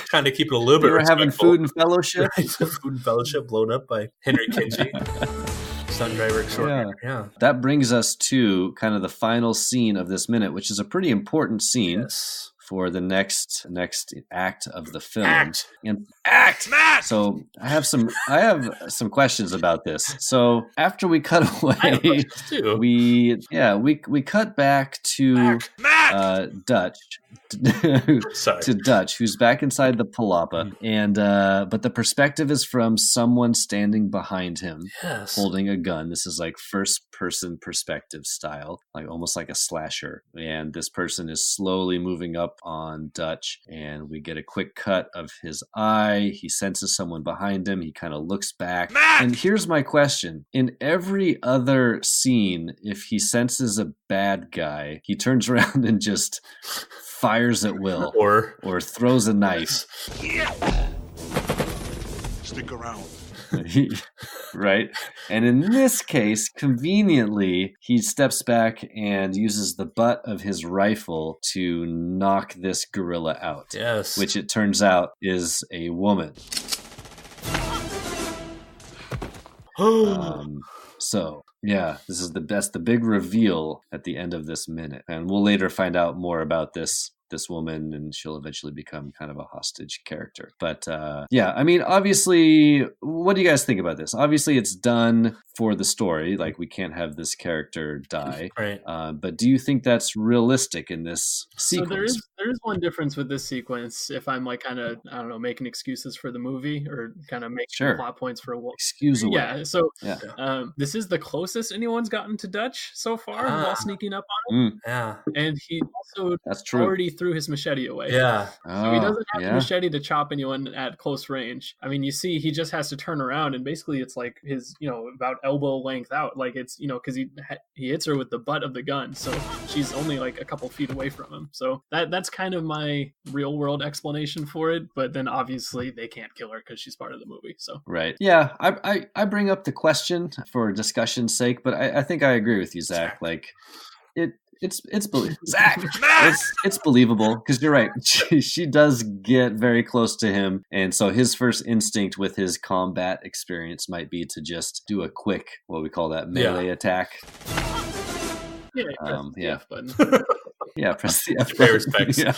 S2: trying to keep it a little bit.
S3: We're having food and fellowship.
S2: Right? Food and fellowship blown up by Henry Kinsey. Stunt driver extraordinaire. Yeah.
S3: That brings us to kind of the final scene of this minute, which is a pretty important scene for the next act of the film.
S5: Act.
S3: So I have some questions about this. So after we cut away, we cut back to Dutch. To Dutch, who's back inside the palapa, and but the perspective is from someone standing behind him, holding a gun. This is first person perspective style, almost like a slasher. And this person is slowly moving up on Dutch, and we get a quick cut of his eye. He senses someone behind him. He kind of looks back. And here's my question: in every other scene, if he senses a bad guy, he turns around and just fires at will, or throws a knife.
S4: Stick around.
S3: Right? And in this case, conveniently, he steps back and uses the butt of his rifle to knock this gorilla out.
S2: Yes.
S3: Which it turns out is a woman. So, yeah, that's the big reveal at the end of this minute. And we'll later find out more about this woman, and she'll eventually become kind of a hostage character. But yeah, I mean, obviously, what do you guys think about this? Obviously, it's done for the story. Like, we can't have this character die.
S2: Right.
S3: But do you think that's realistic in this sequence?
S1: So there is one difference with this sequence. If I'm like kind of, I don't know, making excuses for the movie or kind of making plot points for what
S3: excuse away.
S1: Yeah. So this is the closest anyone's gotten to Dutch so far while sneaking up on him.
S2: Yeah.
S1: And he also already threw his machete away.
S2: Yeah.
S1: So he doesn't have the machete to chop anyone at close range. I mean, you see, he just has to turn around, and basically it's like his, about elbow length out. Like, it's, because he hits her with the butt of the gun. So she's only like a couple feet away from him. So that's kind of my real world explanation for it. But then obviously they can't kill her because she's part of the movie. So
S3: right. Yeah. I bring up the question for discussion's sake, but I think I agree with you, Zach. Like, it's believable. Zach, it's believable because you're right. She does get very close to him, and so his first instinct with his combat experience might be to just do a quick, what we call that, melee attack.
S1: Yeah, press the F button.
S3: Yeah, press the F button.
S2: Respects.
S3: Yeah.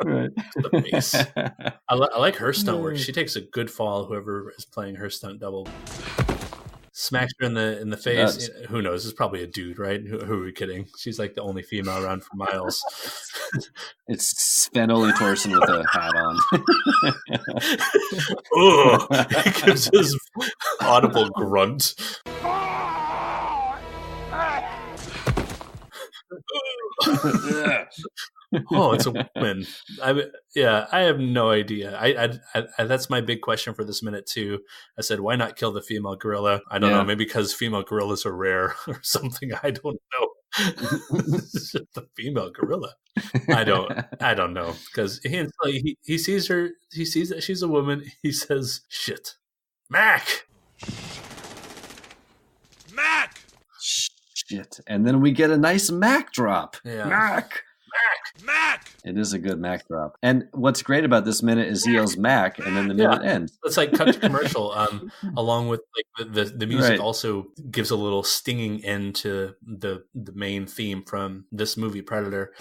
S3: Right.
S2: The base. I like her stunt work. She takes a good fall. Whoever is playing her stunt double. Smacks her in the face. Who knows? It's probably a dude, right? Who are we kidding? She's like the only female around for miles.
S3: It's Sven Ole Thorsen with a hat on.
S2: Oh, he gives his audible grunt. Oh, it's a woman. I have no idea. I that's my big question for this minute too. I said, why not kill the female gorilla? I don't know. Maybe because female gorillas are rare or something. I don't know. The female gorilla. I don't know, because he sees her. He sees that she's a woman. He says, "Shit, Mac."
S3: Shit, and then we get a nice Mac drop.
S2: Yeah.
S3: Mac.
S5: Mac!
S3: It is a good Mac drop. And what's great about this minute is he yells Mac, and then the minute ends.
S2: It's like cut to commercial. Along with like the music also gives a little stinging end to the main theme from this movie, Predator.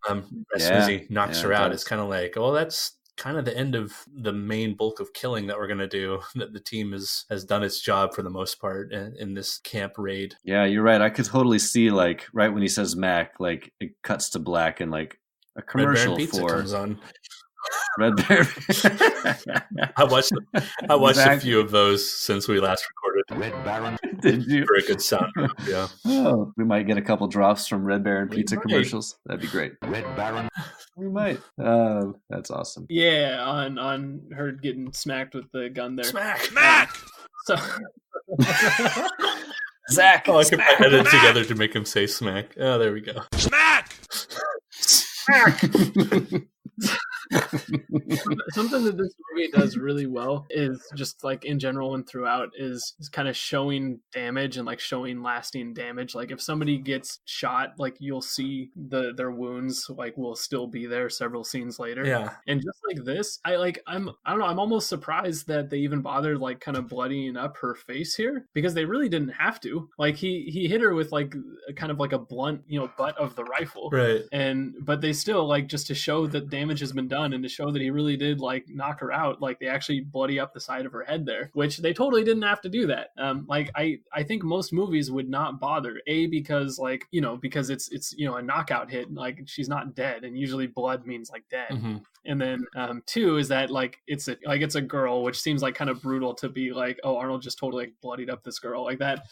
S2: As soon as he knocks her out, it's kind of like, oh, that's kind of the end of the main bulk of killing that we're going to do. That the team has done its job for the most part in this camp raid.
S3: Yeah, you're right. I could totally see, like, right when he says Mac, like, it cuts to black and like a commercial
S2: Red Baron Pizza comes on.
S3: Red Baron.
S2: I watched a few of those since we last recorded.
S5: Red Baron.
S3: Did you?
S2: Very good sound. Yeah.
S3: Oh, we might get a couple drops from Red Baron Pizza commercials. That'd be great.
S5: Red Baron.
S3: We might. That's awesome.
S1: Yeah, on her getting smacked with the gun there.
S2: Smack.
S1: So
S3: Zach.
S2: Oh, I can edit it together to make him say smack. Oh, there we go.
S5: Smack!
S1: Something that this movie does really well is just like in general and throughout is kind of showing damage and like showing lasting damage. Like if somebody gets shot, like you'll see their wounds like will still be there several scenes later.
S2: Yeah.
S1: And just like this, I don't know, I'm almost surprised that they even bothered like kind of bloodying up her face here, because they really didn't have to. Like he hit her with like kind of like a blunt, butt of the rifle.
S2: Right.
S1: But they still like, just to show that damage has been done and to show that he really did like knock her out, like they actually bloody up the side of her head there, which they totally didn't have to do that. Like I think most movies would not bother, because like, because it's a knockout hit, like she's not dead, and usually blood means like dead. Mm-hmm. And then two is that like it's a girl, which seems like kind of brutal to be like, oh, Arnold just totally like bloodied up this girl like that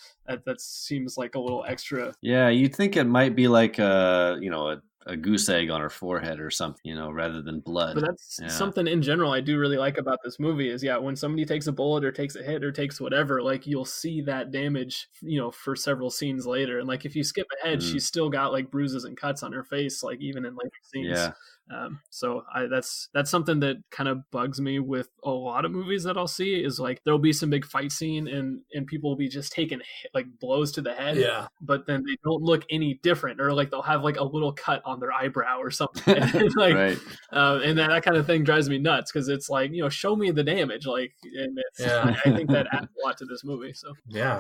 S1: seems like a little extra.
S3: Yeah, you'd think it might be like a goose egg on her forehead or something, rather than blood.
S1: But that's something in general I do really like about this movie is, when somebody takes a bullet or takes a hit or takes whatever, like you'll see that damage, for several scenes later. And like if you skip ahead, she's still got like bruises and cuts on her face, like even in later scenes.
S3: Yeah.
S1: That's something that kind of bugs me with a lot of movies that I'll see, is like there'll be some big fight scene and people will be just taking like blows to the head, but then they don't look any different, or like they'll have like a little cut on their eyebrow or something. And, like,
S3: right.
S1: And that kind of thing drives me nuts, because it's like, show me the damage, like, and I think that adds a lot to this movie. So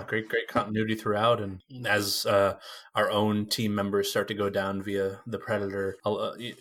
S2: great continuity throughout, and as our own team members start to go down via the Predator,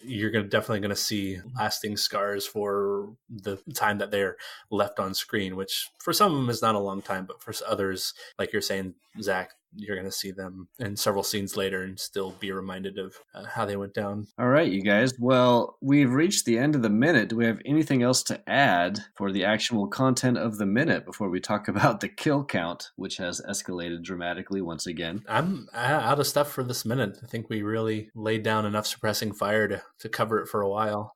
S2: you're definitely going to see lasting scars for the time that they're left on screen, which for some of them is not a long time, but for others, like you're saying, Zach, you're going to see them in several scenes later and still be reminded of how they went down.
S3: All right, you guys. Well, we've reached the end of the minute. Do we have anything else to add for the actual content of the minute before we talk about the kill count, which has escalated dramatically once again?
S2: I'm out of stuff for this minute. I think we really laid down enough suppressing fire to cover it for a while.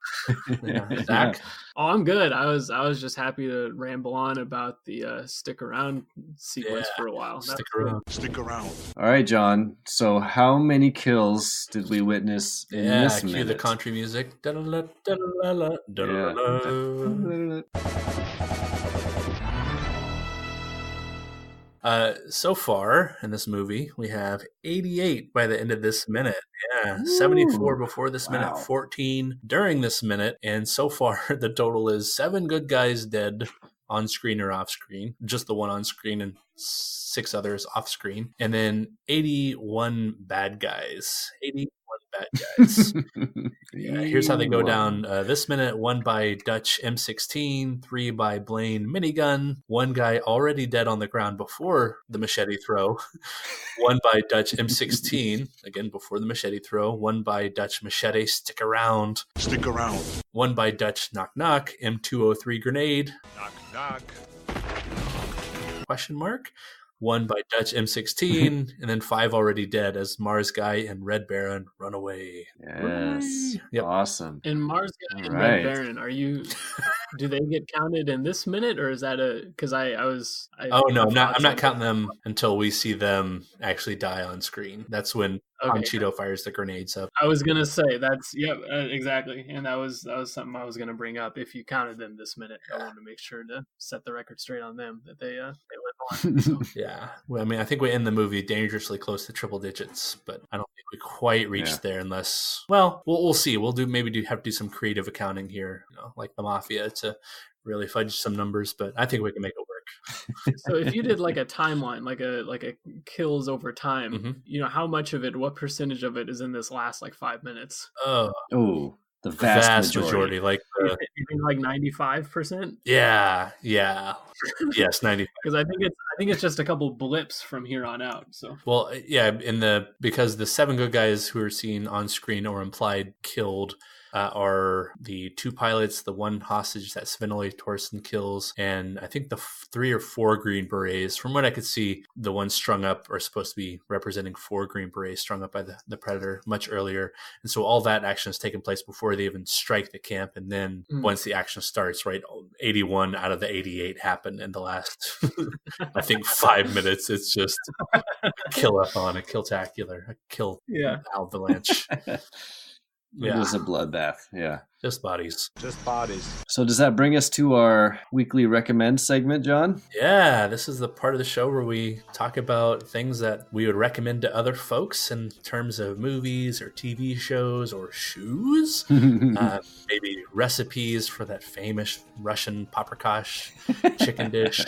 S2: Zach?
S1: Oh, I'm good. I was just happy to ramble on about the stick around sequence for a while.
S2: Stick around.
S3: All right, John. So how many kills did we witness in this minute?
S2: Cue the country music. So far in this movie, we have 88 by the end of this minute. 74 before this minute, 14 during this minute, and so far the total is 7 good guys dead on screen or off screen, just the one on screen and 6 others off screen, and then 81 bad guys. 81 bad guys. Here's how they go down. This minute: 1 by Dutch M16, 3 by Blaine minigun, 1 guy already dead on the ground before the machete throw, 1 by Dutch M16, again before the machete throw, 1 by Dutch machete stick around, 1 by Dutch knock knock M203 grenade,
S5: knock.
S2: question mark, 1 by Dutch M16, and then 5 already dead as Mars Guy and Red Baron run away.
S3: Yes.
S2: Yep.
S3: Awesome.
S1: And Mars Guy and Red Baron, do they get counted in this minute, or is that because I'm
S2: not counting them until we see them actually die on screen. That's when Cheeto fires the grenades up.
S1: I was gonna say that's exactly, and that was something I was gonna bring up. If you counted them this minute, I wanted to make sure to set the record straight on them that they live on. So.
S2: Yeah, well, I mean, I think we end the movie dangerously close to triple digits, but I don't think we quite reached there unless, well, we'll see. We'll have to do some creative accounting here, like the Mafia, to really fudge some numbers, but I think we can make it work.
S1: So if you did like a timeline, like a kills over time, how much of it, what percentage of it is in this last like 5 minutes?
S3: The vast majority.
S2: Like
S1: you think like 95%?
S2: Yeah. Yes, 95.
S1: Because I think it's just a couple blips from here on out. So because the 7 good guys who are seen on screen or implied killed are the 2 pilots, the 1 hostage that Sven-Ole Thorsen kills, and I think the 3 or 4 Green Berets. From what I could see, the ones strung up are supposed to be representing 4 Green Berets strung up by the Predator much earlier. And so all that action has taken place before they even strike the camp. And then once the action starts, 81 out of the 88 happen in the last, I think, 5 minutes. It's just a kill-a-thon, a kill-tacular, a kill avalanche.
S3: It was a bloodbath. Yeah.
S2: Just bodies.
S3: So does that bring us to our weekly recommend segment, John?
S2: Yeah, this is the part of the show where we talk about things that we would recommend to other folks in terms of movies or TV shows or shoes. Maybe recipes for that famous Russian paprikash chicken dish.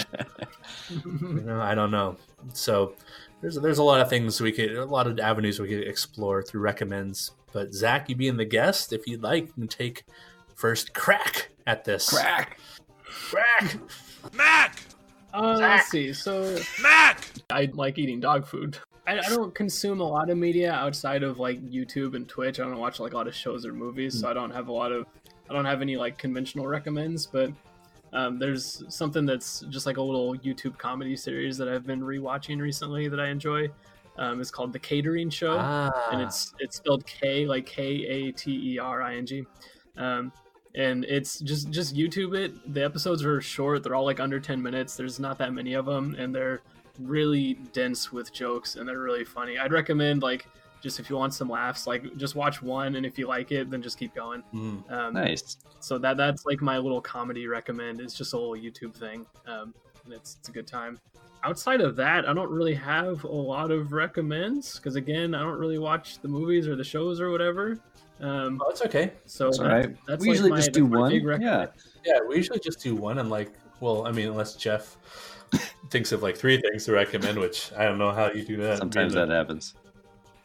S2: I don't know. So there's a lot of things a lot of avenues we could explore through recommends. But Zach, you being the guest, if you'd like, you can take first crack at this.
S3: Crack!
S5: Mac!
S1: Let's see. So
S5: Mac!
S1: I like eating dog food. I don't consume a lot of media outside of like YouTube and Twitch. I don't watch like a lot of shows or movies, so I don't have any like conventional recommends. But there's something that's just like a little YouTube comedy series that I've been rewatching recently that I enjoy. It's called The Catering Show, and it's spelled K, like Katering. And it's just YouTube it. The episodes are short. They're all like under 10 minutes. There's not that many of them, and they're really dense with jokes, and they're really funny. I'd recommend like just if you want some laughs, like just watch one, and if you like it, then just keep going.
S3: Nice.
S1: So that's like my little comedy recommend. It's just a little YouTube thing, and it's a good time. Outside of that, I don't really have a lot of recommends because again, I don't really watch the movies or the shows or whatever.
S2: That's okay.
S1: So
S3: That's all right.
S1: That's
S3: We
S1: like
S3: usually just do one.
S1: Yeah.
S2: Yeah, we usually just do one, and like, well, I mean, unless Jeff thinks of like 3 things to recommend, which I don't know how you do that.
S3: Sometimes that happens.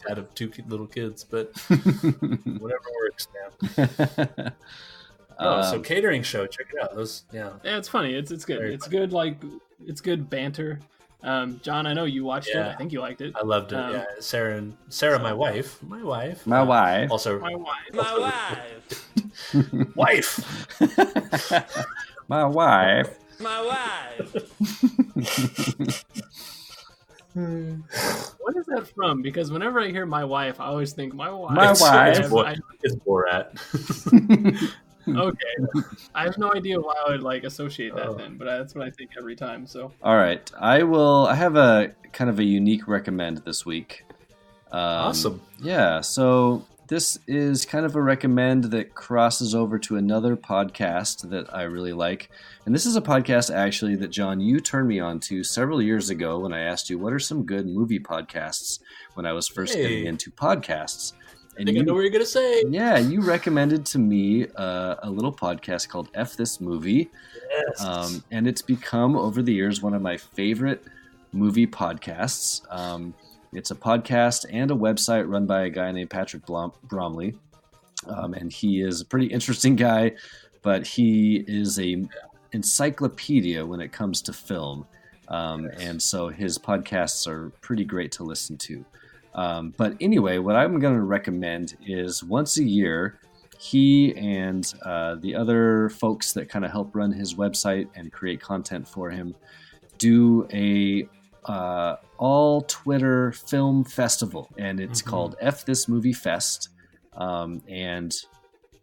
S2: Out of 2 little kids, but whatever works, man. So catering show, check it out. Those, yeah,
S1: it's funny. It's good.
S2: Very
S1: it's
S2: funny.
S1: good. Like it's good banter. John, I know you watched it. I think you liked it.
S2: I loved it. Yeah, Sarah, my wife,
S3: My wife.
S2: also
S1: My wife.
S2: wife.
S3: My wife.
S1: What is that from? Because whenever I hear my wife, I always think my wife.
S3: My wife.
S2: It's Borat.
S1: Okay, I have no idea why I would like associate that then, but that's what I think every time. So
S3: All right, I have a kind of a unique recommend this week.
S2: Awesome.
S3: Yeah, so this is kind of a recommend that crosses over to another podcast that I really like. And this is a podcast actually that, John, you turned me on to several years ago when I asked you what are some good movie podcasts when I was first getting into podcasts.
S2: And I think I know what you're going to say.
S3: Yeah, you recommended to me a little podcast called F This Movie.
S2: Yes.
S3: And it's become, over the years, one of my favorite movie podcasts. It's a podcast and a website run by a guy named Patrick Bromley. And he is a pretty interesting guy, but he is a encyclopedia when it comes to film. And so his podcasts are pretty great to listen to. But anyway, what I'm going to recommend is once a year, he and the other folks that kind of help run his website and create content for him do a all Twitter film festival, and it's called F This Movie Fest. And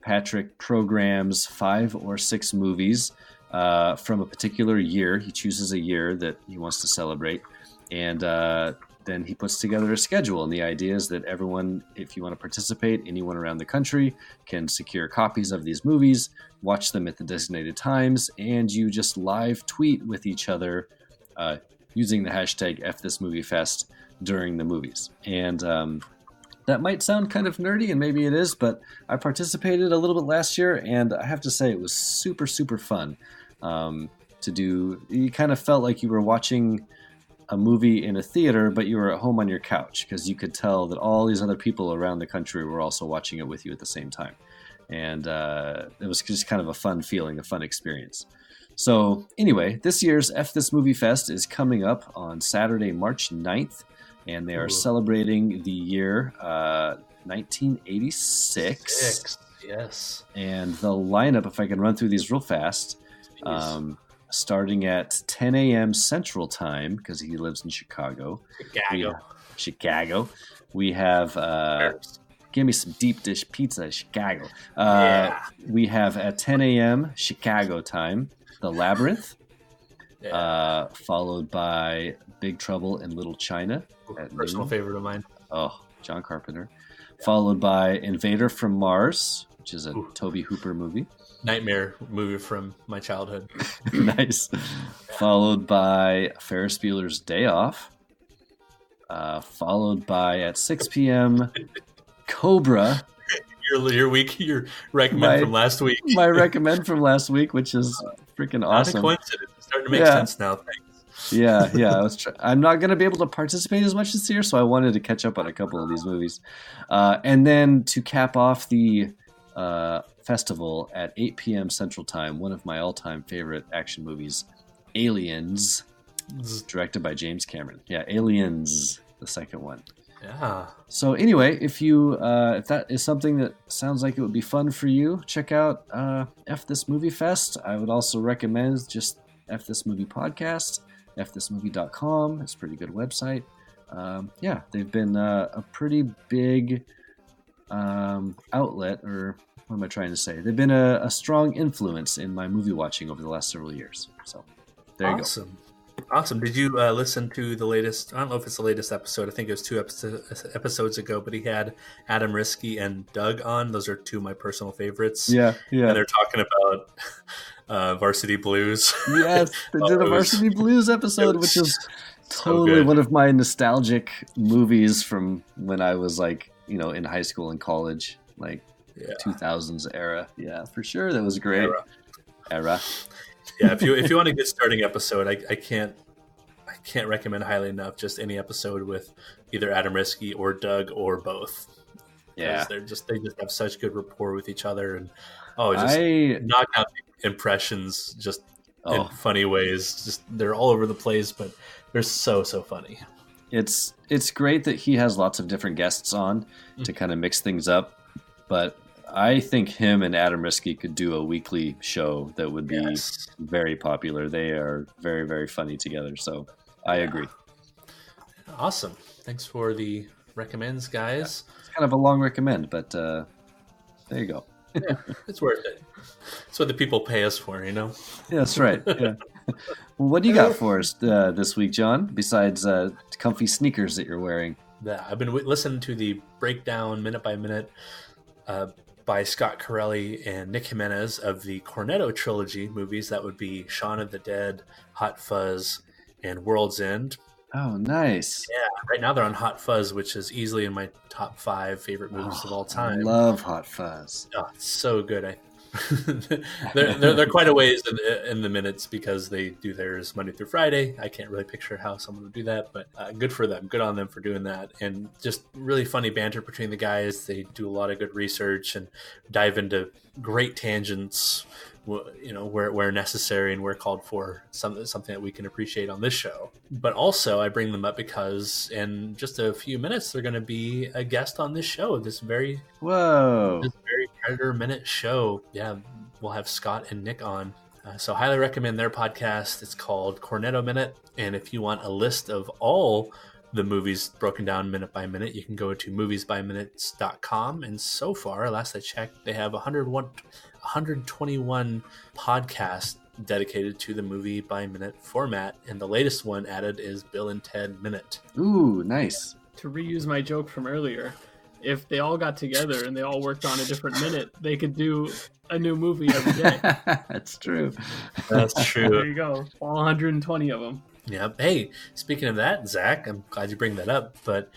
S3: Patrick programs 5 or 6 movies from a particular year. He chooses a year that he wants to celebrate, and then he puts together a schedule. And the idea is that everyone, if you want to participate, anyone around the country can secure copies of these movies, watch them at the designated times, and you just live tweet with each other using the hashtag #FThisMovieFest during the movies. And that might sound kind of nerdy, and maybe it is, but I participated a little bit last year, and I have to say it was super, super fun to do. You kind of felt like you were watching a movie in a theater, but you were at home on your couch because you could tell that all these other people around the country were also watching it with you at the same time. And it was just kind of a fun feeling, a fun experience. So anyway, this year's F This Movie Fest is coming up on Saturday, March 9th, and they are celebrating the year 1986.
S2: Yes.
S3: And the lineup, if I can run through these real fast, starting at 10 a.m. Central Time, because he lives in Chicago. Chicago. We have give me some deep dish pizza, Chicago. We have at 10 a.m. Chicago time, The Labyrinth, followed by Big Trouble in Little China.
S2: Personal favorite of mine.
S3: Oh, John Carpenter. Followed by Invader from Mars, which is a Tobe Hooper movie.
S2: Nightmare movie from my childhood.
S3: Nice. Followed by Ferris Bueller's Day Off. Followed by at 6 p.m. Cobra.
S2: Your recommend from last week.
S3: My recommend from last week, which is freaking awesome.
S2: Not a coincidence. It's starting to make sense now. Thanks.
S3: Yeah. I'm not going to be able to participate as much this year, so I wanted to catch up on a couple of these movies. And then to cap off the festival at 8 p.m. Central Time, one of my all-time favorite action movies, Aliens, directed by James Cameron. Yeah, Aliens, the second one.
S2: Yeah.
S3: So anyway, if that is something that sounds like it would be fun for you, check out F This Movie Fest. I would also recommend just F This Movie Podcast, fthismovie.com. It's a pretty good website. They've been a pretty big outlet, or what am I trying to say? They've been a strong influence in my movie watching over the last several years. So there you go.
S2: Awesome. Awesome. Did you listen to the latest? I don't know if it's the latest episode. I think it was 2 episodes ago, but he had Adam Risky and Doug on. Those are two of my personal favorites.
S3: Yeah.
S2: And they're talking about Varsity Blues.
S3: Yes, they did a Varsity Blues episode, which is totally one of my nostalgic movies from when I was like, in high school and college, like 2000s era. Yeah, for sure. That was great. Era.
S2: Yeah, if you want a good starting episode, I can't recommend highly enough just any episode with either Adam Risky or Doug or both.
S3: Yeah,
S2: they just have such good rapport with each other, and knock out the impressions just in funny ways. Just they're all over the place, but they're so funny.
S3: It's great that he has lots of different guests on to kind of mix things up, but I think him and Adam Risky could do a weekly show that would be very popular. They are very, very funny together. So I agree.
S2: Awesome. Thanks for the recommends, guys.
S3: Yeah. It's kind of a long recommend, but there you go.
S2: Yeah, it's worth it. It's what the people pay us for,
S3: Yeah, that's right. Yeah. Well, what do you got for us this week, John, besides comfy sneakers that you're wearing?
S2: Yeah, I've been listening to the breakdown minute by minute by Scott Corelli and Nick Jimenez of the Cornetto trilogy movies. That would be Shaun of the Dead, Hot Fuzz, and World's End.
S3: Oh, nice.
S2: Yeah, right now they're on Hot Fuzz, which is easily in my top 5 favorite movies of all time.
S3: I love Hot Fuzz.
S2: Oh, it's so good. They're quite a ways in the minutes because they do theirs Monday through Friday. I can't really picture how someone would do that, but good for them. Good on them for doing that. And just really funny banter between the guys. They do a lot of good research and dive into great tangents, where necessary and where called for. Something that we can appreciate on this show. But also I bring them up because in just a few minutes they're going to be a guest on this show. This very Predator Minute show. Yeah, we'll have Scott and Nick on. So highly recommend their podcast. It's called Cornetto Minute. And if you want a list of all the movies broken down minute by minute, you can go to moviesbyminutes.com. And so far, last I checked, they have 121 podcasts dedicated to the movie by minute format. And the latest one added is Bill and Ted Minute.
S3: Ooh, nice.
S1: To reuse my joke from earlier, if they all got together and they all worked on a different minute, they could do a new movie every day.
S3: That's true.
S2: That's true.
S1: There you go. All 120 of them.
S2: Yeah. Hey, speaking of that, Zach, I'm glad you bring that up. But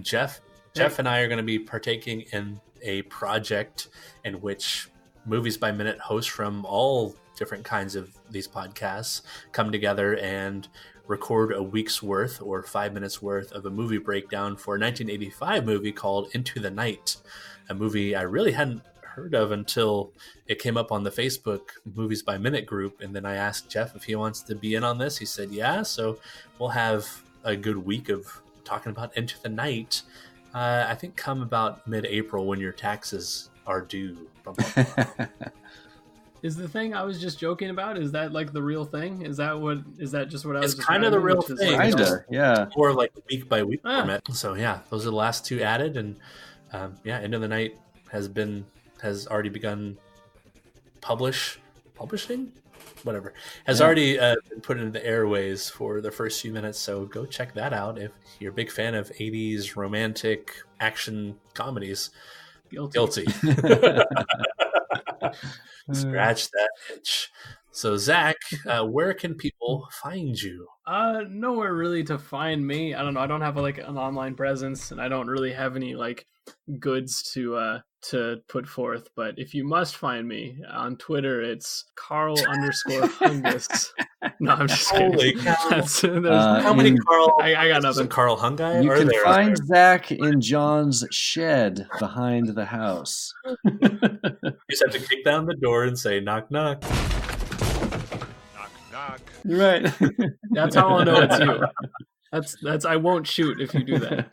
S2: Jeff and I are going to be partaking in a project in which Movies by Minute hosts from all different kinds of these podcasts come together and record a week's worth or 5 minutes worth of a movie breakdown for a 1985 movie called Into the Night, a movie I really hadn't heard of until it came up on the Facebook Movies by Minute group. And then I asked Jeff if he wants to be in on this. He said, yeah. So we'll have a good week of talking about Into the Night. I think come about mid-April when your taxes are due.
S1: Is the thing I was just joking about, is that like the real thing? Is that just what I was
S2: It's kind of the real thing.
S1: Like,
S3: kinda, yeah.
S2: Or like week by week format. So yeah, those are the last two added. And End of the Night has already begun publishing? Whatever. Has already been put into the airways for the first few minutes. So go check that out if you're a big fan of 80s romantic action comedies. Guilty. Scratch that itch. So Zach, where can people find you?
S1: Nowhere really to find me. I don't know. I don't have like an online presence, and I don't really have any like goods to put forth. But if you must find me on Twitter, it's Carl_Hungus. No, I'm just kidding.
S2: How many Carl?
S1: I got nothing.
S2: Carl Hungai.
S3: You can find Zach in John's shed behind the house.
S2: You just have to kick down the door and say knock knock.
S5: Knock, knock.
S3: Right.
S1: That's how I'll know it's you. That's. I won't shoot if you do that.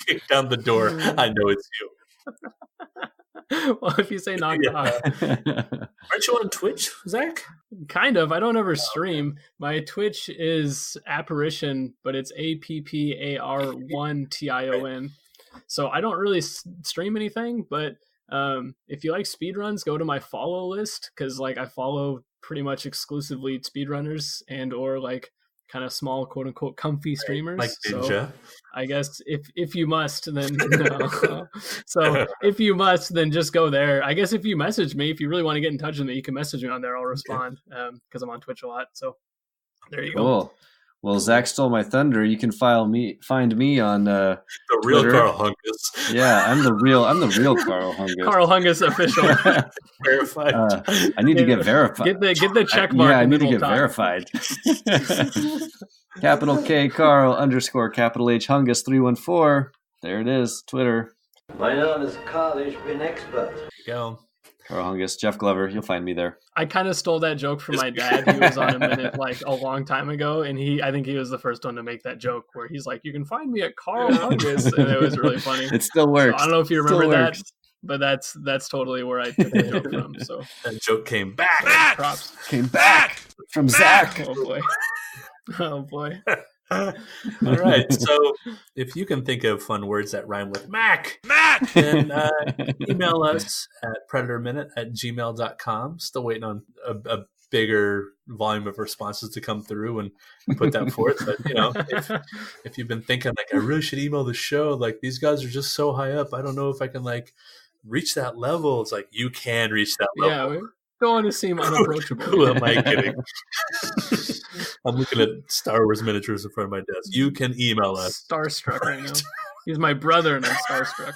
S2: Kick down the door. I know it's you.
S1: Well, if you say knock knock.
S2: Aren't you on Twitch, Zach?
S1: Kind of. I don't ever stream. My Twitch is Apparition, but it's APPAR1TION. So I don't really stream anything, but if you like speedruns, go to my follow list, because like I follow pretty much exclusively speedrunners and or like kind of small, quote unquote, comfy streamers.
S2: Like Ninja.
S1: So I guess if you must, then no. So if you must, then just go there. I guess if you message me, if you really want to get in touch with me, you can message me on there. I'll respond because I'm on Twitch a lot. So there you go.
S3: Cool. Well, Zach stole my thunder. You can find me on
S2: the real
S3: Twitter.
S2: Carl Hungus.
S3: Yeah, I'm the real Carl Hungus.
S1: Carl Hungus official.
S2: Verified.
S3: I need to get verified.
S1: Get the check mark.
S3: I need to get verified. Capital K Carl _ capital H Hungus 314. There it is. Twitter.
S7: My name is Carl. Ich bin expert.
S2: There you go.
S3: Carl Hungus, Jeff Glover. You'll find me there.
S1: I kind of stole that joke from my dad. He was on a minute like a long time ago, and I think he was the first one to make that joke where he's like, "You can find me at Carl Hungus," and it was really funny.
S3: It still works.
S1: So I don't know if you remember that, but that's totally where I took the joke from. So
S2: that joke came back.
S1: Props.
S3: Came back from Zach.
S1: Oh boy. Oh boy.
S2: All right. So if you can think of fun words that rhyme with Mac, then email us at predatorminute@gmail.com. Still waiting on a bigger volume of responses to come through and put that forth. But if you've been thinking like I really should email the show, like these guys are just so high up, I don't know if I can like reach that level. It's like you can reach that level.
S1: Yeah, we don't want to seem unapproachable.
S2: Who am I kidding? I'm looking at Star Wars miniatures in front of my desk. You can email us.
S1: Starstruck right now. He's my brother and I'm starstruck.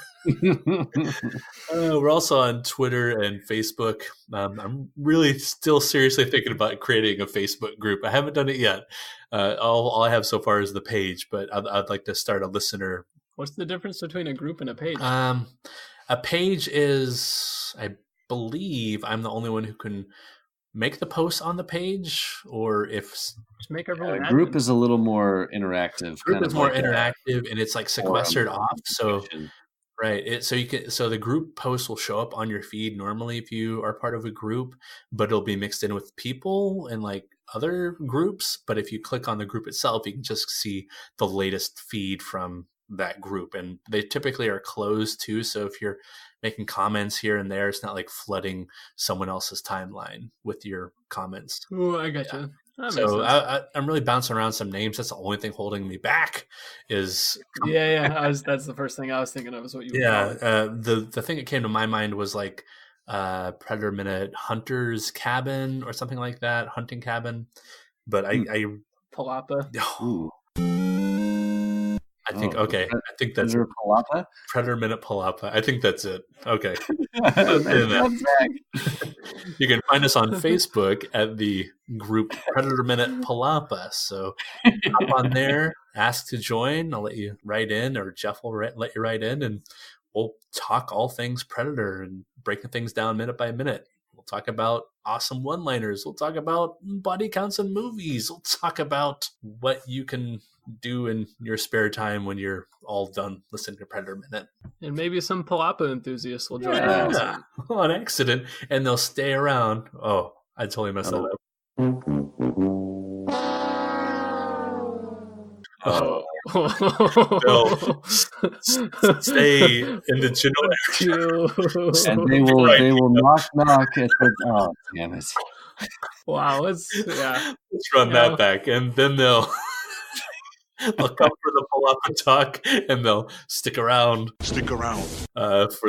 S2: We're also on Twitter and Facebook. I'm really still seriously thinking about creating a Facebook group. I haven't done it yet. All I have so far is the page, but I'd like to start a listener.
S1: What's the difference between a group and a page?
S2: A page is, I believe, I'm the only one who can make the post on the page, or if
S1: just make everyone
S3: a group is a little more interactive.
S2: Group is more interactive, and it's like sequestered off. So right, so the group post will show up on your feed normally if you are part of a group, but it'll be mixed in with people and like other groups. But if you click on the group itself, you can just see the latest feed from that group, and they typically are closed too. So if you're making comments here and there, it's not like flooding someone else's timeline with your comments.
S1: Oh, I got you.
S2: So I'm really bouncing around some names. That's the only thing holding me back. Is
S1: that's the first thing I was thinking of. Is what you
S2: the thing that came to my mind was like Predator Minute Hunter's Cabin or something like that, Hunting Cabin. But I
S1: Palapa.
S2: Oh. I think that's Predator Minute Palapa. I think that's it. Okay. You can find us on Facebook at the group Predator Minute Palapa. So hop on there, ask to join. I'll let you write in, or Jeff will let you write in, and we'll talk all things Predator and breaking things down minute by minute. We'll talk about awesome one-liners. We'll talk about body counts in movies. We'll talk about what you can do in your spare time when you're all done listening to Predator Minute.
S1: And maybe some Palapa enthusiasts will join us.
S2: On accident, and they'll stay around. Oh, I totally messed that up. They'll stay in the general area.
S3: And they will knock at the... Oh, damn it.
S1: Wow, let's
S2: run that back. And then they'll come for the Palapa talk, and they'll stick around for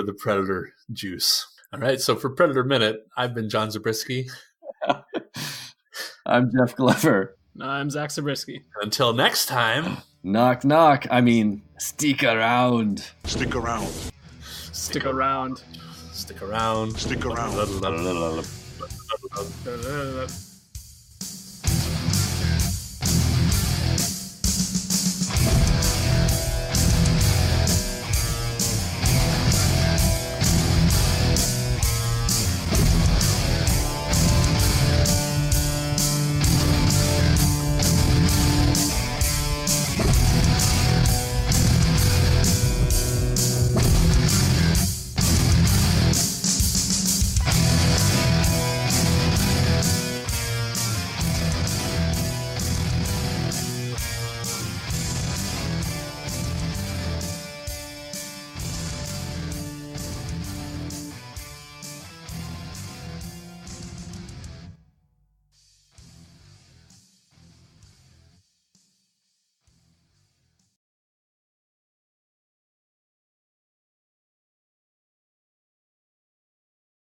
S2: the Predator juice. All right, so for Predator Minute, I've been John Zabriskie.
S3: I'm Jeff Glover.
S1: I'm Zach Zabriskie.
S2: Until next time.
S3: Knock, knock. I mean, stick around.
S5: Stick around.
S1: Stick around.
S2: Stick around.
S5: Stick around.
S1: Stick around.